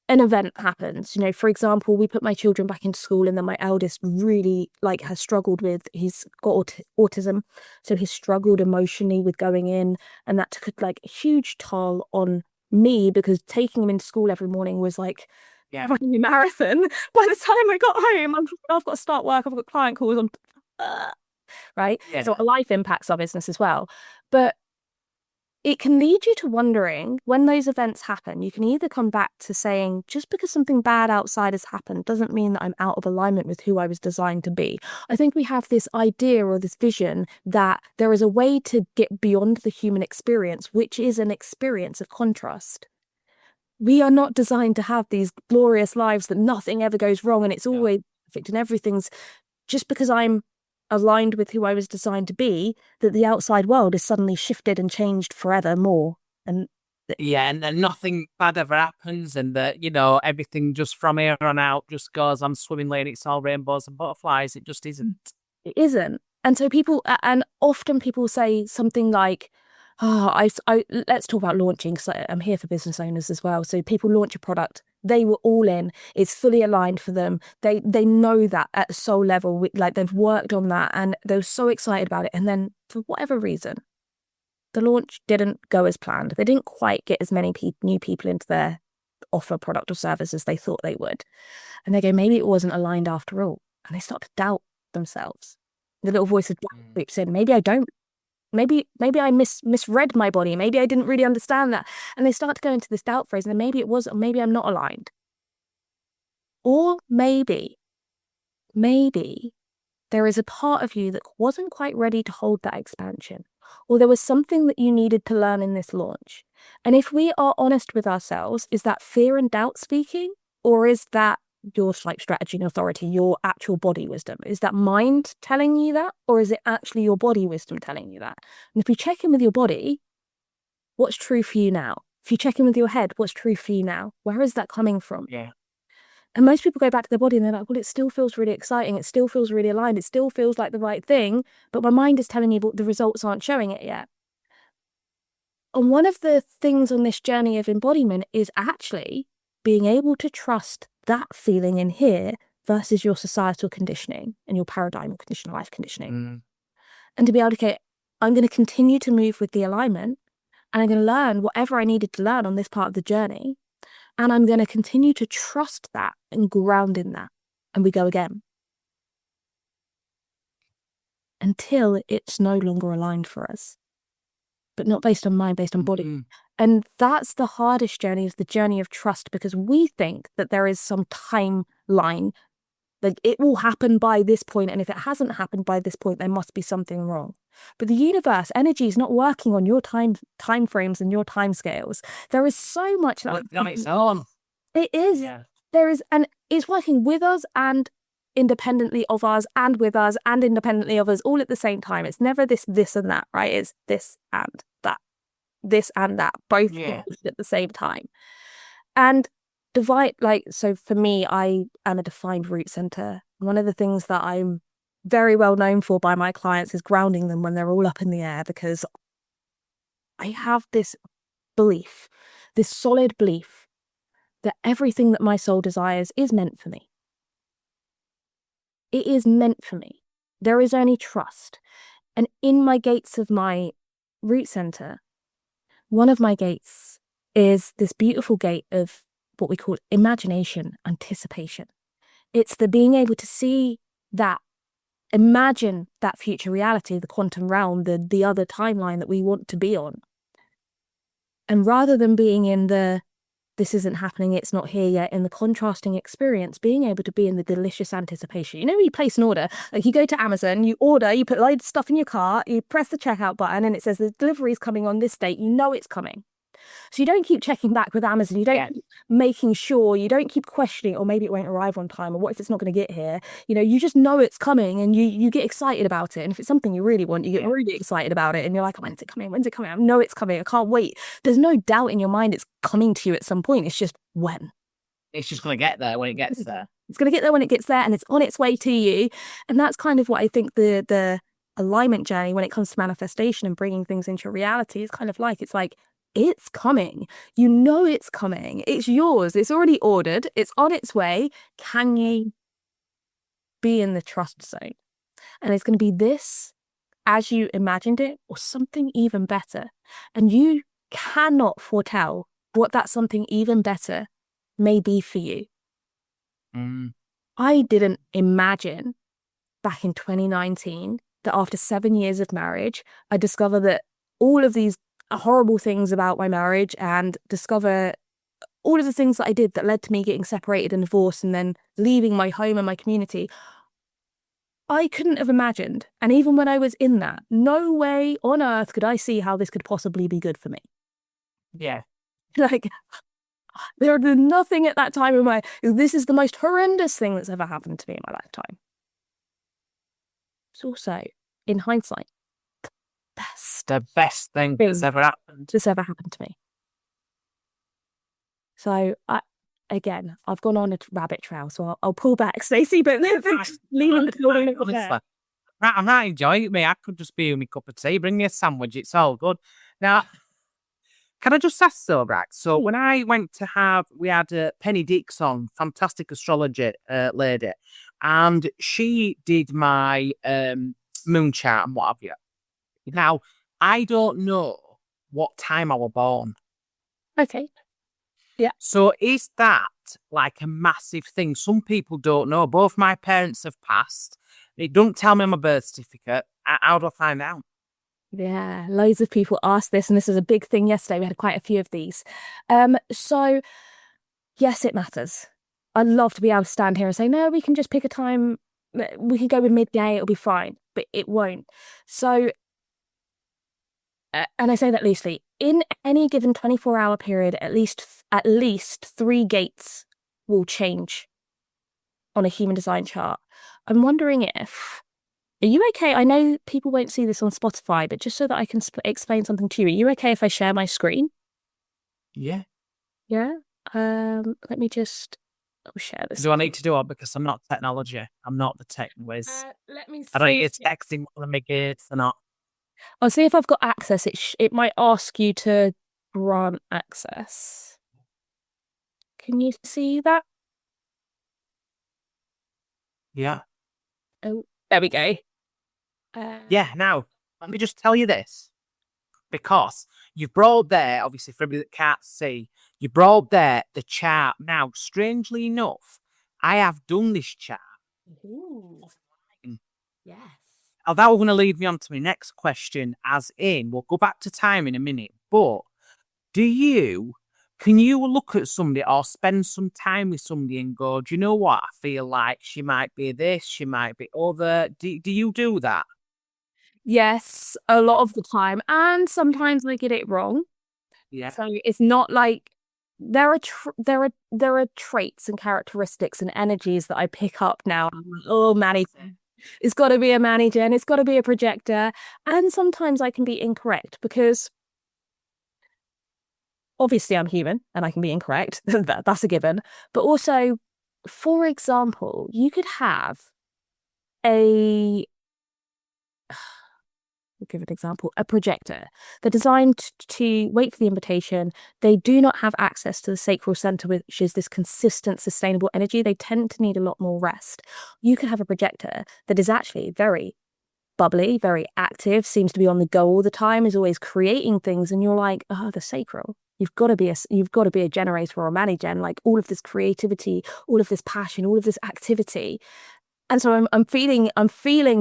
an event happens. For example, we put my children back into school, and then my eldest really has struggled with, he's got autism, so he's struggled emotionally with going in, and that took a huge toll on me, because taking him into school every morning was like running a marathon. By the time I got home, I've got to start work, I've got client calls, right? Yeah. So life impacts our business as well. But it can lead you to wondering, when those events happen, you can either come back to saying, just because something bad outside has happened doesn't mean that I'm out of alignment with who I was designed to be. I think we have this idea or this vision that there is a way to get beyond the human experience, which is an experience of contrast. We are not designed to have these glorious lives that nothing ever goes wrong and it's always perfect and everything's, just because I'm aligned with who I was designed to be, that the outside world is suddenly shifted and changed forevermore. And and then nothing bad ever happens, and that everything just from here on out just goes on swimming lane. It's all rainbows and butterflies. It just isn't. it isn't. And so often people say something like, let's talk about launching, because I'm here for business owners as well. So people launch a product, they were all in, it's fully aligned for them. They know that at a soul level, they've worked on that and they're so excited about it. And then for whatever reason, the launch didn't go as planned. They didn't quite get as many new people into their offer, product or service as they thought they would. And they go, maybe it wasn't aligned after all. And they start to doubt themselves. The little voice of doubt creeps in. Maybe I don't. Maybe I misread my body. Maybe I didn't really understand that. And they start to go into this doubt phase, and then maybe it was, or maybe I'm not aligned. Or maybe there is a part of you that wasn't quite ready to hold that expansion, or there was something that you needed to learn in this launch. And if we are honest with ourselves, is that fear and doubt speaking, or is that your strategy and authority, your actual body wisdom? Is that mind telling you that, or is it actually your body wisdom telling you that? And if you check in with your body, what's true for you now? If you check in with your head, what's true for you now? Where is that coming from? Yeah. And most people go back to their body and they're like, well, it still feels really exciting. It still feels really aligned. It still feels like the right thing. But my mind is telling me the results aren't showing it yet. And one of the things on this journey of embodiment is actually being able to trust that feeling in here versus your societal conditioning and your paradigm or conditional life conditioning. And to be able to go, I'm going to continue to move with the alignment, and I'm going to learn whatever I needed to learn on this part of the journey. And I'm going to continue to trust that and ground in that. And we go again. Until it's no longer aligned for us. But not based on mind, based on body. And that's the hardest journey, is the journey of trust, because we think that there is some timeline, like it will happen by this point, and if it hasn't happened by this point, there must be something wrong. But the universe, energy is not working on your time frames and your time scales. There is so much that on its own. It is. Yeah. There is, and it's working with us and independently of us, and with us and independently of us, all at the same time. It's never this and that, right? It's this and that. This and that, both at the same time. And so for me, I am a defined root center. One of the things that I'm very well known for by my clients is grounding them when they're all up in the air, because I have this belief, this solid belief, that everything that my soul desires is meant for me. It is meant for me. There is only trust. And in my gates of my root center, One of my gates is this beautiful gate of what we call imagination, anticipation. It's the being able to see that, imagine that future reality, the quantum realm, the other timeline that we want to be on. And rather than being in the this isn't happening, it's not here yet, in the contrasting experience, being able to be in the delicious anticipation. You know, when you place an order, like you go to Amazon, you order, you put loads of stuff in your cart, you press the checkout button, and it says the delivery is coming on this date. You know it's coming. So you don't keep checking back with Amazon. You don't keep making sure. You don't keep questioning, or maybe it won't arrive on time, or what if it's not going to get here? You know, you just know it's coming, and you get excited about it. And if it's something you really want, you get really excited about it, and you're like, when's it coming? When's it coming? I know it's coming. I can't wait. There's no doubt in your mind it's coming to you at some point. It's just when. It's just going to get there when it gets there. It's going to get there when it gets there, and it's on its way to you. And that's kind of what I think the alignment journey when it comes to manifestation and bringing things into reality is kind of like. It's like, it's coming. You know it's coming. It's yours. It's already ordered. It's on its way. Can you be in the trust zone? And it's going to be this as you imagined it, or something even better. And you cannot foretell what that something even better may be for you. I didn't imagine back in 2019 that after 7 years of marriage, I discover that all of these horrible things about my marriage, and discover all of the things that I did that led to me getting separated and divorced and then leaving my home and my community. I couldn't have imagined. And even when I was in that, no way on earth could I see how this could possibly be good for me. Yeah. Like, there was nothing at that time in my, this is the most horrendous thing that's ever happened to me in my lifetime. It's also, in hindsight, the best thing that's ever happened. That's ever happened to me. So, I've gone on a rabbit trail, so I'll pull back, Stacey, but leaving the building there. I'm not enjoying it, mate. I could just be with my cup of tea. Bring me a sandwich. It's all good. Now, can I just ask though, Brax? So when I went to we had Penny Dixon, fantastic astrologer lady, and she did my moon chart and what have you. Now, I don't know what time I was born. Okay. Yeah. So is that like a massive thing? Some people don't know. Both my parents have passed. It don't tell me on my birth certificate. How do I find out? Yeah, loads of people ask this, and this was a big thing yesterday. We had quite a few of these. So yes, it matters. I'd love to be able to stand here and say, no, we can just pick a time. We can go with midday. It'll be fine, but it won't. So, and I say that loosely. In any given 24-hour period, at least 3 gates will change on a human design chart. I'm wondering if, are you okay? I know people won't see this on Spotify, but just so that I can explain something to you, are you okay if I share my screen? Yeah. Yeah? Let me just share this. Do I need to do it? Because I'm not technology. I'm not the tech whiz. Let me see. I don't think it's texting one of my kids or not. I'll see if I've got access. It might ask you to grant access. Can you see that? Yeah. Oh, there we go. Yeah, now, let me just tell you this. Because you've brought there, obviously, for everybody that can't see, you brought there the chart. Now, strangely enough, I have done this chart. Ooh. Yes. Now, that was going to lead me on to my next question, as in, we'll go back to time in a minute, but can you look at somebody or spend some time with somebody and go, do you know what? I feel like she might be this, she might be other. Do you do that? Yes, a lot of the time. And sometimes I get it wrong. Yeah. So it's not like there are traits and characteristics and energies that I pick up now. I'm like, oh, Manny, it's got to be a manager and it's got to be a projector. And sometimes I can be incorrect because obviously I'm human and I can be incorrect. That's a given. But also, for example, you could have we'll give an example, a projector. They're designed to wait for the invitation. They do not have access to the sacral center, which is this consistent, sustainable energy. They tend to need a lot more rest. You could have a projector that is actually very bubbly, very active, seems to be on the go all the time, is always creating things, and you're like, oh, the sacral. You've got to be a generator or a manigen, like all of this creativity, all of this passion, all of this activity. And so I'm feeling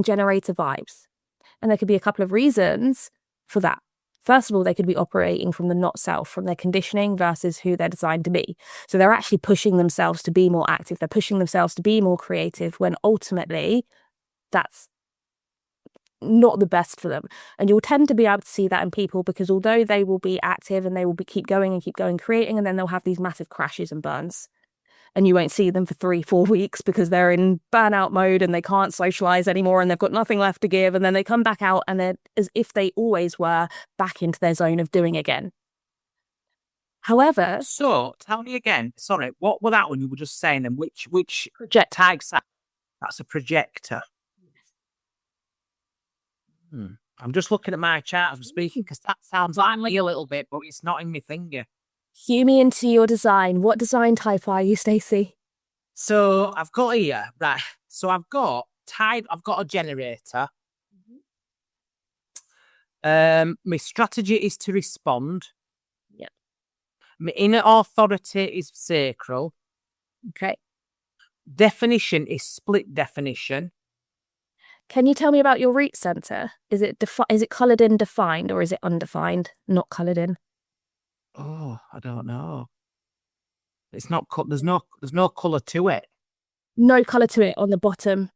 generator vibes. And there could be a couple of reasons for that. First of all, they could be operating from the not self, from their conditioning versus who they're designed to be. So they're actually pushing themselves to be more active. They're pushing themselves to be more creative, when ultimately that's not the best for them. And you'll tend to be able to see that in people, because although they will be active and they will keep going, creating, and then they'll have these massive crashes and burns. And you won't see them for 3-4 weeks because they're in burnout mode and they can't socialize anymore and they've got nothing left to give. And then they come back out and they're, as if they always were, back into their zone of doing again. However, So tell me again, sorry, what were that one you were just saying then? Which types that? That's a projector. I'm just looking at my chart as I'm speaking, because that sounds like me a little bit, but it's not in my finger. Cue me into your design. What design type are you, Stacey? So I've got here, right. So I've got a generator. My strategy is to respond. Yep. My inner authority is sacral. Okay. Definition is split definition. Can you tell me about your root center? Is it coloured in defined, or is it undefined, not coloured in? Oh, I don't know. It's not. There's no colour to it. No colour to it on the bottom.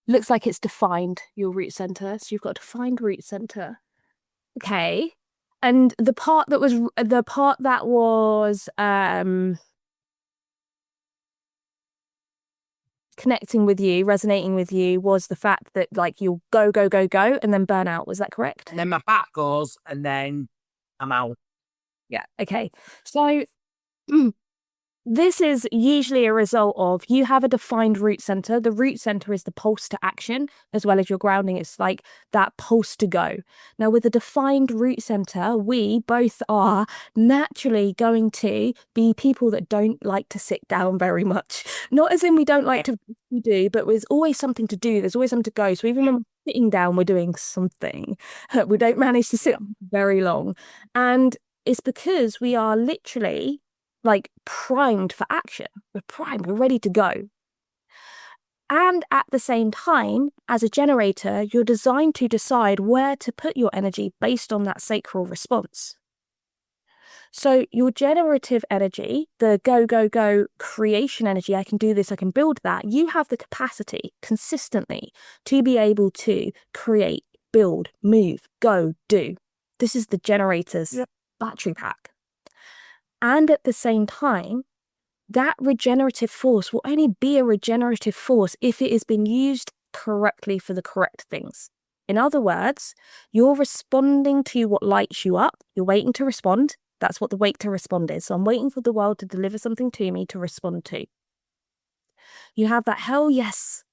Looks like it's defined, your root center. So you've got a defined root center. Okay. And the part that was connecting with you, resonating with you, was the fact that like you'll go, and then burn out. Was that correct? And then my back goes, and then I'm out. Yeah. Okay. So this is usually a result of, you have a defined root center. The root center is the pulse to action, as well as your grounding. It's like that pulse to go. Now, with a defined root center, we both are naturally going to be people that don't like to sit down very much. Not as in we don't like to do, but there's always something to do. There's always something to go. So even when we're sitting down, we're doing something. We don't manage to sit very long. And it's because we are literally like primed for action. We're primed, we're ready to go. And at the same time, as a generator, you're designed to decide where to put your energy based on that sacral response. So your generative energy, the go creation energy, I can do this, I can build that, you have the capacity consistently to be able to create, build, move, go, do. This is the generator's battery pack. And at the same time, that regenerative force will only be a regenerative force if it has been used correctly for the correct things. In other words, you're responding to what lights you up. You're waiting to respond. That's what the wait to respond is. So I'm waiting for the world to deliver something to me to respond to. You have that hell yes,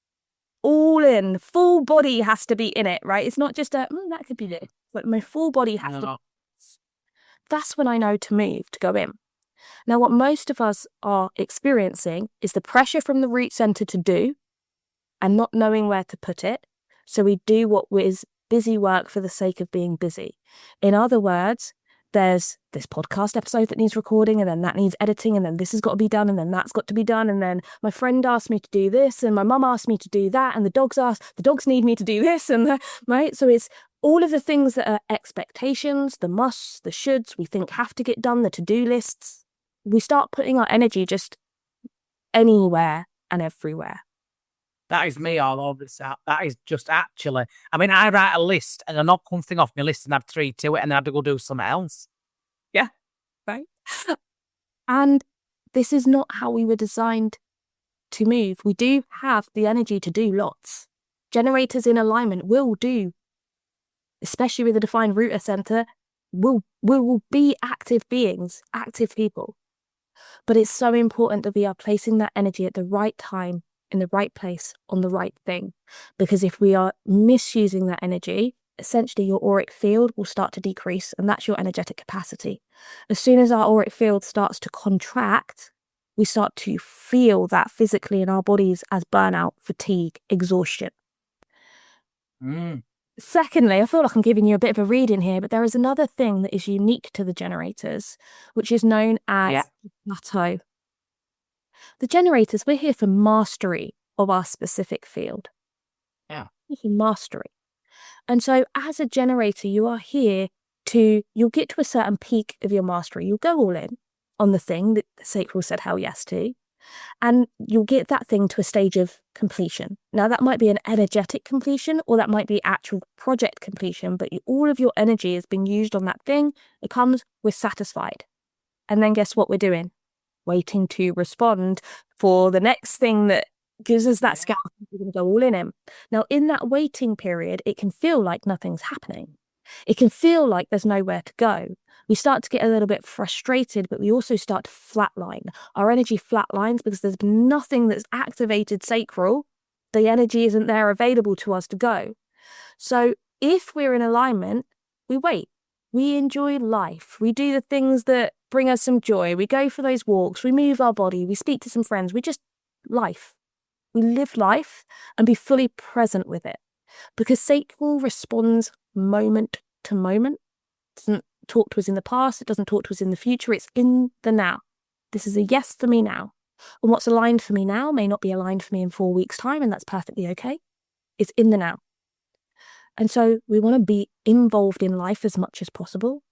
all in, full body has to be in it, right? It's not just that could be this, but my full body has to. That's when I know to move, to go in. Now, what most of us are experiencing is the pressure from the root center to do and not knowing where to put it. So we do what is busy work for the sake of being busy. In other words, there's this podcast episode that needs recording, and then that needs editing, and then this has got to be done, and then that's got to be done, and then my friend asked me to do this, and my mum asked me to do that, and the dogs need me to do this, and right? So it's all of the things that are expectations, the musts, the shoulds, we think have to get done, the to-do lists. We start putting our energy just anywhere and everywhere. That is me all over this out. That is just actually, I mean, I write a list and I knock one thing off my list and add 3 to it and then I have to go do something else. Yeah, right. And this is not how we were designed to move. We do have the energy to do lots. Generators in alignment will do, especially with a defined root center, will be active beings, active people. But it's so important that we are placing that energy at the right time, in the right place, on the right thing. Because if we are misusing that energy, essentially your auric field will start to decrease, and that's your energetic capacity. As soon as our auric field starts to contract, we start to feel that physically in our bodies as burnout, fatigue, exhaustion. Secondly, I feel like I'm giving you a bit of a reading here, but there is another thing that is unique to the generators, which is known as plateau. The generators, we're here for mastery of our specific field. Yeah. For mastery. And so as a generator, you are here you'll get to a certain peak of your mastery. You'll go all in on the thing that the sacral said hell yes to. And you'll get that thing to a stage of completion. Now, that might be an energetic completion, or that might be actual project completion, but all of your energy has been used on that thing. It comes, we're satisfied. And then guess what we're doing? Waiting to respond for the next thing that gives us that scalp. We're going to go all in him. Now, in that waiting period, it can feel like nothing's happening. It can feel like there's nowhere to go. We start to get a little bit frustrated, but we also start to flatline. Our energy flatlines because there's been nothing that's activated sacral. The energy isn't there available to us to go. So if we're in alignment, we wait. We enjoy life. We do the things that bring us some joy. We go for those walks. We move our body. We speak to some friends. We just life. We live life and be fully present with it. Because sacral responds moment to moment. It doesn't talk to us in the past. It doesn't talk to us in the future. It's in the now. This is a yes for me now. And what's aligned for me now may not be aligned for me in 4 weeks' time, and that's perfectly okay. It's in the now. And so we want to be involved in life as much as possible,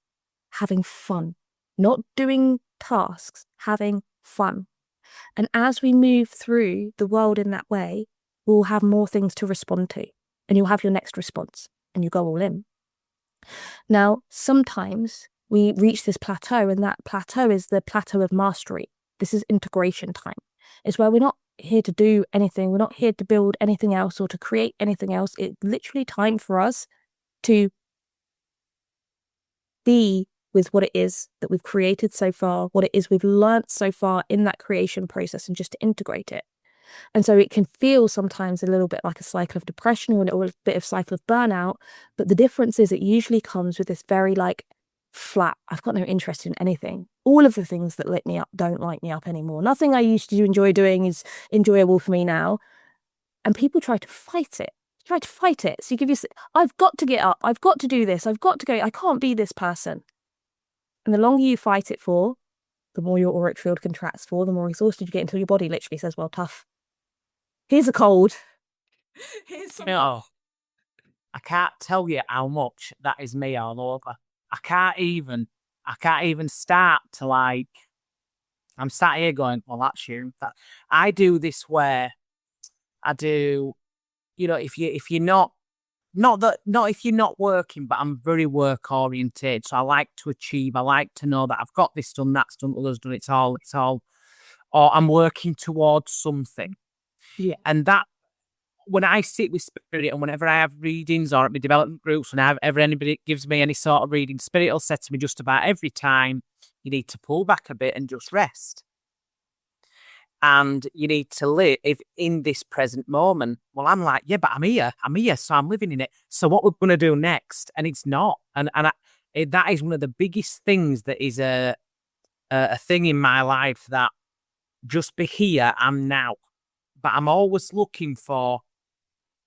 having fun, not doing tasks, having fun. And as we move through the world in that way, we'll have more things to respond to, and you'll have your next response, and you go all in. Now, sometimes we reach this plateau, and that plateau is the plateau of mastery. This is integration time. It's where we're not here to do anything. We're not here to build anything else or to create anything else. It's literally time for us to be with what it is that we've created so far, what it is we've learnt so far in that creation process, and just to integrate it. And so it can feel sometimes a little bit like a cycle of depression or a little bit of cycle of burnout. But the difference is it usually comes with this very flat, I've got no interest in anything. All of the things that lit me up don't light me up anymore. Nothing I used to enjoy doing is enjoyable for me now. And people try to fight it. So you give you, I've got to get up. I've got to do this. I've got to go. I can't be this person. And the longer you fight it for, the more your auric field contracts for, the more exhausted you get until your body literally says, well, tough. Here's a cold. Here's some... No, I can't tell you how much that is me all over. I can't even start to I'm sat here going, well, that's you. I do this where I do, if you're not if you're not working, but I'm very work oriented. So I like to achieve. I like to know that I've got this done, that's done, others done. It's all, or I'm working towards something. Yeah. And that, when I sit with spirit and whenever I have readings or at my development groups, whenever anybody gives me any sort of reading, spirit will say to me just about every time, you need to pull back a bit and just rest. And you need to live in this present moment. Well, I'm like, yeah, but I'm here, so I'm living in it. So what we're going to do next? And it's not. And that is one of the biggest things that is a thing in my life, that just be here and now. But I'm always looking for,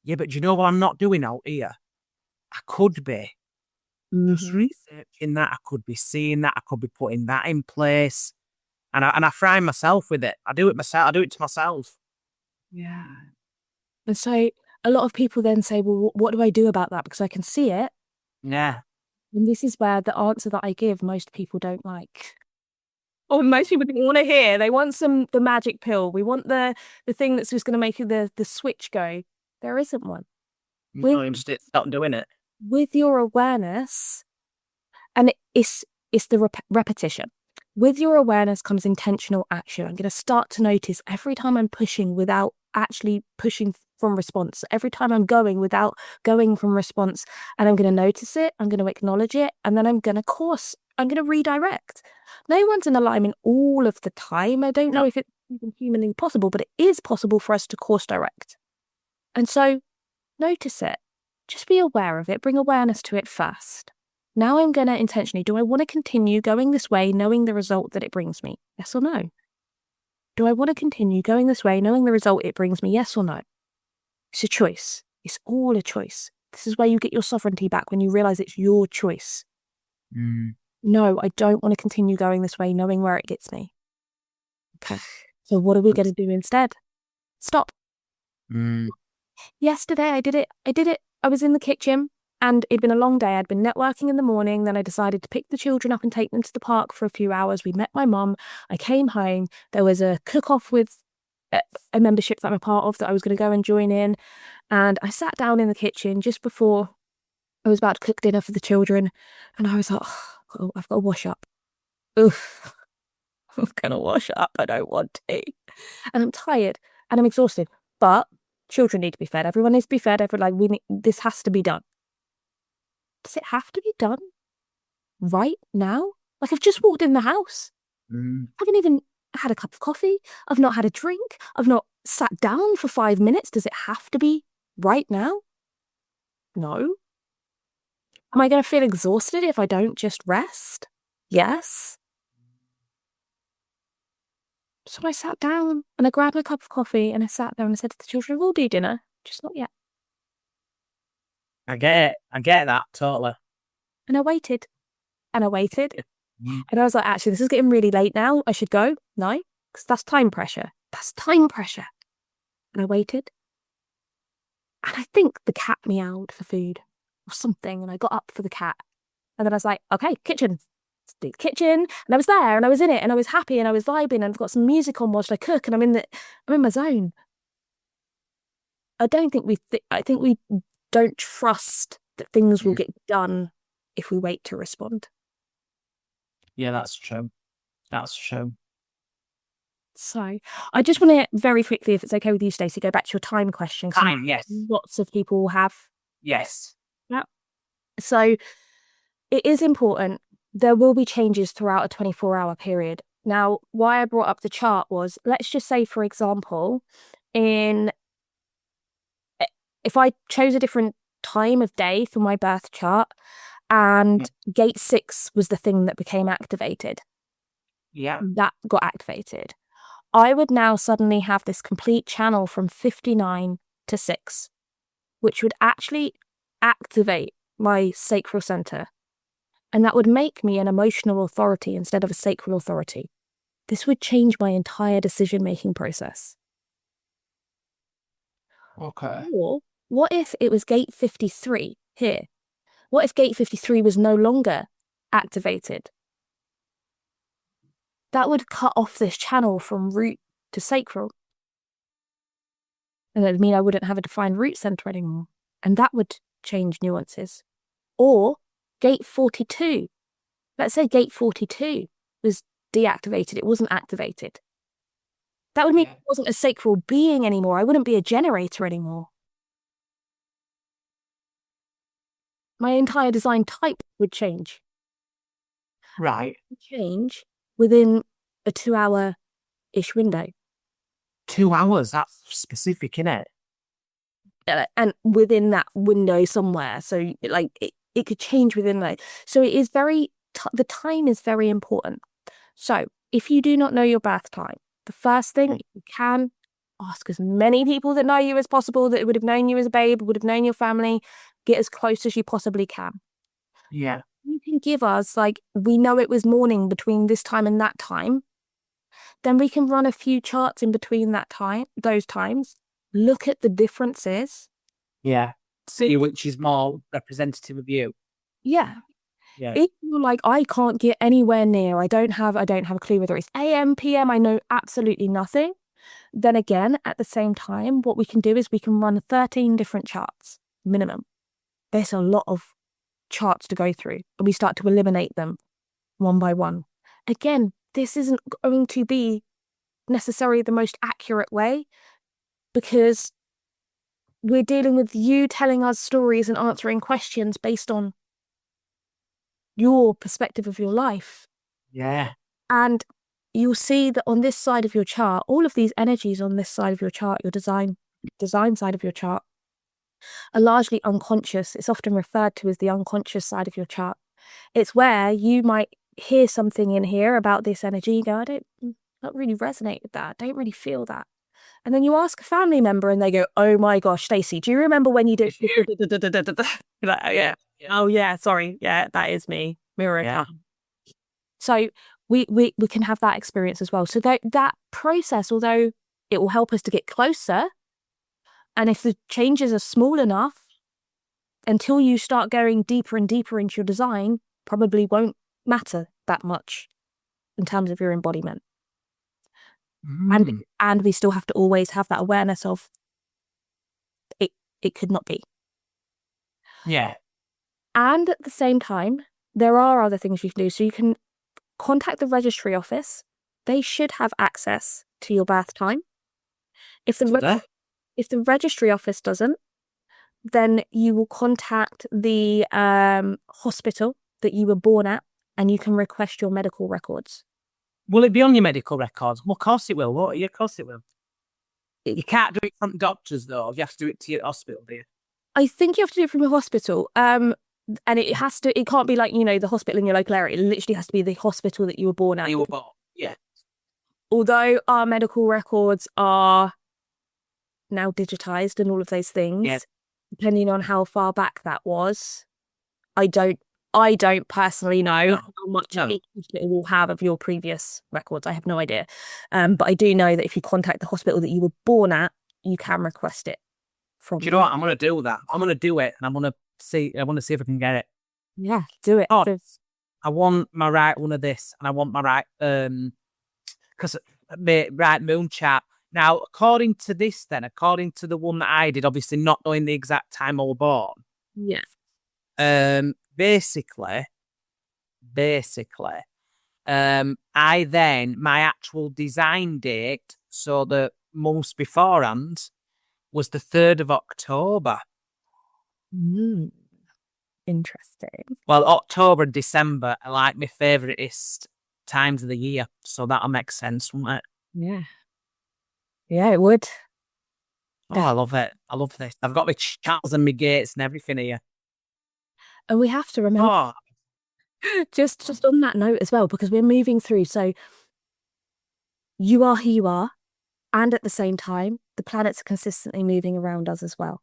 yeah, but do you know what I'm not doing out here? I could be just researching that. I could be seeing that. I could be putting that in place. And I fry myself with it. I do it myself. I do it to myself. Yeah. And so a lot of people then say, well, what do I do about that? Because I can see it. Yeah. And this is where the answer that I give, most people don't like. Or most people don't want to hear. They want the magic pill. We want the thing that's just going to make the switch go. There isn't one. No, just stop doing it. With your awareness, and it's the repetition. With your awareness comes intentional action. I'm going to start to notice every time I'm pushing without actually pushing from response. Every time I'm going without going from response, and I'm going to notice it, I'm going to acknowledge it, and then I'm going to redirect. No one's in alignment all of the time. I don't know if it's even humanly possible, but it is possible for us to course direct. And so notice it. Just be aware of it. Bring awareness to it first. Now I'm going to intentionally, do I want to continue going this way, knowing the result that it brings me? Yes or no? Do I want to continue going this way, knowing the result it brings me, yes or no? It's a choice. It's all a choice. This is where you get your sovereignty back, when you realize it's your choice. Mm. No, I don't want to continue going this way, knowing where it gets me. Okay. So what are we going to do instead? Stop. Mm. Yesterday I did it. I was in the kitchen and it'd been a long day. I'd been networking in the morning. Then I decided to pick the children up and take them to the park for a few hours. We met my mum. I came home. There was a cook-off with a membership that I'm a part of that I was going to go and join in. And I sat down in the kitchen just before I was about to cook dinner for the children. And I was like, oh, I've got to wash up. Oof. I'm going to wash up. I don't want to. And I'm tired and I'm exhausted. But children need to be fed. Everyone needs to be fed. This has to be done. Does it have to be done right now? Like, I've just walked in the house. Mm. I haven't even had a cup of coffee. I've not had a drink. I've not sat down for 5 minutes. Does it have to be right now? No. Am I going to feel exhausted if I don't just rest? Yes. So I sat down and I grabbed a cup of coffee and I sat there and I said to the children, we'll do dinner, just not yet. I get it. I get that totally. And I waited and I waited. Mm. And I was like, actually, this is getting really late now. I should go. No, because that's time pressure. That's time pressure. And I waited. And I think the cat meowed for food or something. And I got up for the cat. And then I was like, okay, kitchen. Let's do the kitchen. And I was there and I was in it and I was happy and I was vibing and I've got some music on whilst I cook and I'm in my zone. I think we don't trust that things will get done if we wait to respond. Yeah, that's true. That's true. So I just want to very quickly, if it's okay with you, Stacey, go back to your time question. Time, yes. Lots of people have. Yes. Yeah. So it is important. There will be changes throughout a 24-hour period. Now, why I brought up the chart was, let's just say, for example, if I chose a different time of day for my birth chart and gate 6 was the thing that became activated. Yeah. That got activated. I would now suddenly have this complete channel from 59 to 6, which would actually activate my sacral center. And that would make me an emotional authority instead of a sacral authority. This would change my entire decision-making process. Okay. Or what if it was gate 53 here? What if gate 53 was no longer activated? That would cut off this channel from root to sacral. And that would mean I wouldn't have a defined root center anymore. And that would change nuances. Or gate 42. Let's say gate 42 was deactivated. It wasn't activated. That would mean I wasn't a sacral being anymore. I wouldn't be a generator anymore. My entire design type would change. Right. Change within a 2-hour-ish window. 2 hours, that's specific, innit? And within that window somewhere. So like it could change within that. So it is the time is very important. So if you do not know your birth time, the first thing you can ask as many people that know you as possible, that would have known you as a babe, would have known your family, get as close as you possibly can. Yeah. You can give us, like, we know it was morning between this time and that time. Then we can run a few charts in between those times, look at the differences. Yeah. See which is more representative of you. Yeah. Yeah. If you're like, I can't get anywhere near, I don't have a clue whether it's AM, PM, I know absolutely nothing. Then again, at the same time, what we can do is we can run 13 different charts, minimum. There's a lot of charts to go through, and we start to eliminate them one by one. Again, this isn't going to be necessarily the most accurate way, because we're dealing with you telling us stories and answering questions based on your perspective of your life. Yeah. And you'll see that on this side of your chart, all of these energies on this side of your chart, your design side of your chart, are largely unconscious. It's often referred to as the unconscious side of your chart. It's where you might hear something in here about this energy, go, not really resonate with that. I don't really feel that. And then you ask a family member and they go, oh my gosh, Stacey, do you remember when you did? You're like, oh, yeah. Oh yeah, sorry. Yeah, that is me. Mirror account. So we can have that experience as well. So that process, although it will help us to get closer, and if the changes are small enough, until you start going deeper and deeper into your design, probably won't matter that much in terms of your embodiment. And we still have to always have that awareness of it could not be. Yeah. And at the same time, there are other things you can do. So you can contact the registry office. They should have access to your birth time. If the registry office doesn't, then you will contact the hospital that you were born at, and you can request your medical records. Will it be on your medical records? Well, of course it will. What? Of course it will. You can't do it from doctors, though. You have to do it to your hospital, do you? I think you have to do it from your hospital. And it can't be like, the hospital in your local area. It literally has to be the hospital that you were born at. You were born, yeah. Although our medical records are now digitized and all of those things, depending on how far back that was, I don't personally know how much it will have of your previous records. I have no idea. But I do know that if you contact the hospital that you were born at, you can request it from. Do you know what? I'm going to do that. I'm going to do it, and I want to see if I can get it. Yeah, do it. Oh, I want my right one of this, and I want my right right moon chart. Now, according to the one that I did, obviously not knowing the exact time I was born. Yeah. Basically, my actual design date, so the months beforehand, was the 3rd of October. Interesting. Well, October and December are like my favouriteest times of the year, so that'll make sense, won't it? Yeah. Yeah, it would. Oh, I love it. I love this. I've got my channels and my gates and everything here. And we have to remember, just on that note as well, because we're moving through. So you are who you are. And at the same time, the planets are consistently moving around us as well.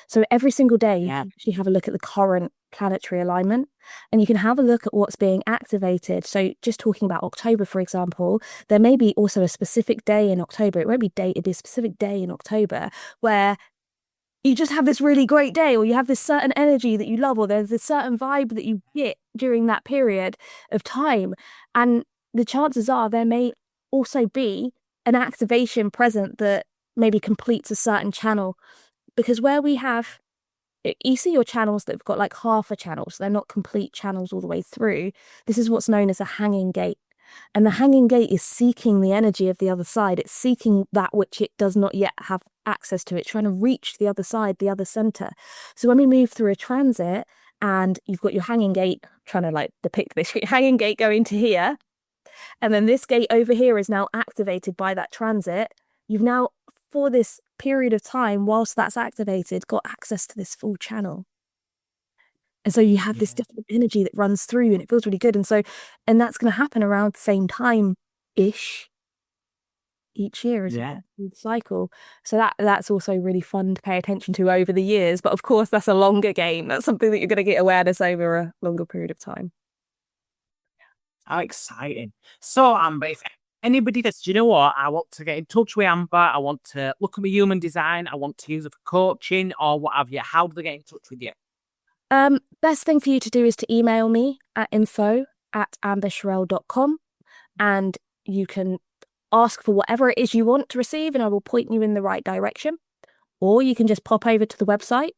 So every single day, you can actually have a look at the current planetary alignment, and you can have a look at what's being activated. So just talking about October, for example, there may be also a specific day in October. It won't be dated, it'll be a specific day in October where you just have this really great day, or you have this certain energy that you love, or there's this certain vibe that you get during that period of time. And the chances are there may also be an activation present that maybe completes a certain channel. Because where we have, you see your channels that have got like half a channel, so they're not complete channels all the way through. This is what's known as a hanging gate. And the hanging gate is seeking the energy of the other side. It's seeking that which it does not yet have access to. It's trying to reach the other side, the other center. So when we move through a transit and you've got your hanging gate, trying to like depict this, hanging gate going to here, and then this gate over here is now activated by that transit, you've now, for this period of time, whilst that's activated, got access to this full channel. And so you have this different energy that runs through, and it feels really good. And that's going to happen around the same time-ish each year as well, the cycle. So that's also really fun to pay attention to over the years. But of course, that's a longer game. That's something that you're going to get awareness over a longer period of time. How exciting. So, Amber, if anybody says, do you know what, I want to get in touch with Amber, I want to look at my human design, I want to use it for coaching or what have you, how do they get in touch with you? Best thing for you to do is to email me at info@ambercherelle.com, and you can ask for whatever it is you want to receive and I will point you in the right direction. Or you can just pop over to the website,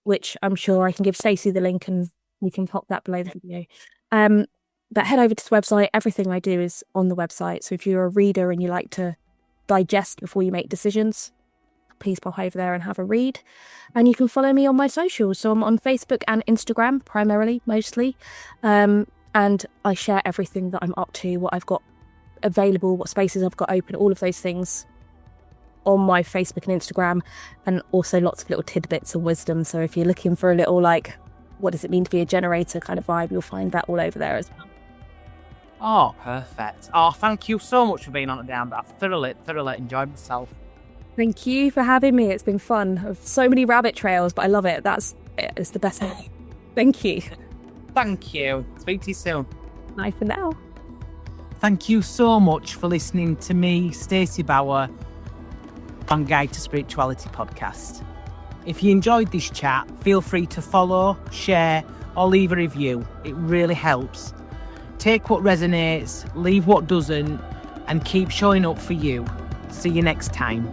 which I'm sure I can give Stacey the link and we can pop that below the video. But head over to the website. Everything I do is on the website. So if you're a reader and you like to digest before you make decisions, please pop over there and have a read. And you can follow me on my socials. So I'm on Facebook and Instagram, primarily, mostly. And I share everything that I'm up to, what I've got available, what spaces I've got open, all of those things on my Facebook and Instagram, and also lots of little tidbits of wisdom. So if you're looking for a little, like, what does it mean to be a generator kind of vibe, you'll find that all over there as well. Oh, perfect. Oh, thank you so much for being on today, Amber. I've thoroughly enjoyed myself. Thank you for having me. It's been fun. I've so many rabbit trails, but I love it. It's the best. Thank you. Thank you. Speak to you soon. Bye for now. Thank you so much for listening to me, Stacey Bauer, on Guide to Spirituality podcast. If you enjoyed this chat, feel free to follow, share, or leave a review. It really helps. Take what resonates, leave what doesn't, and keep showing up for you. See you next time.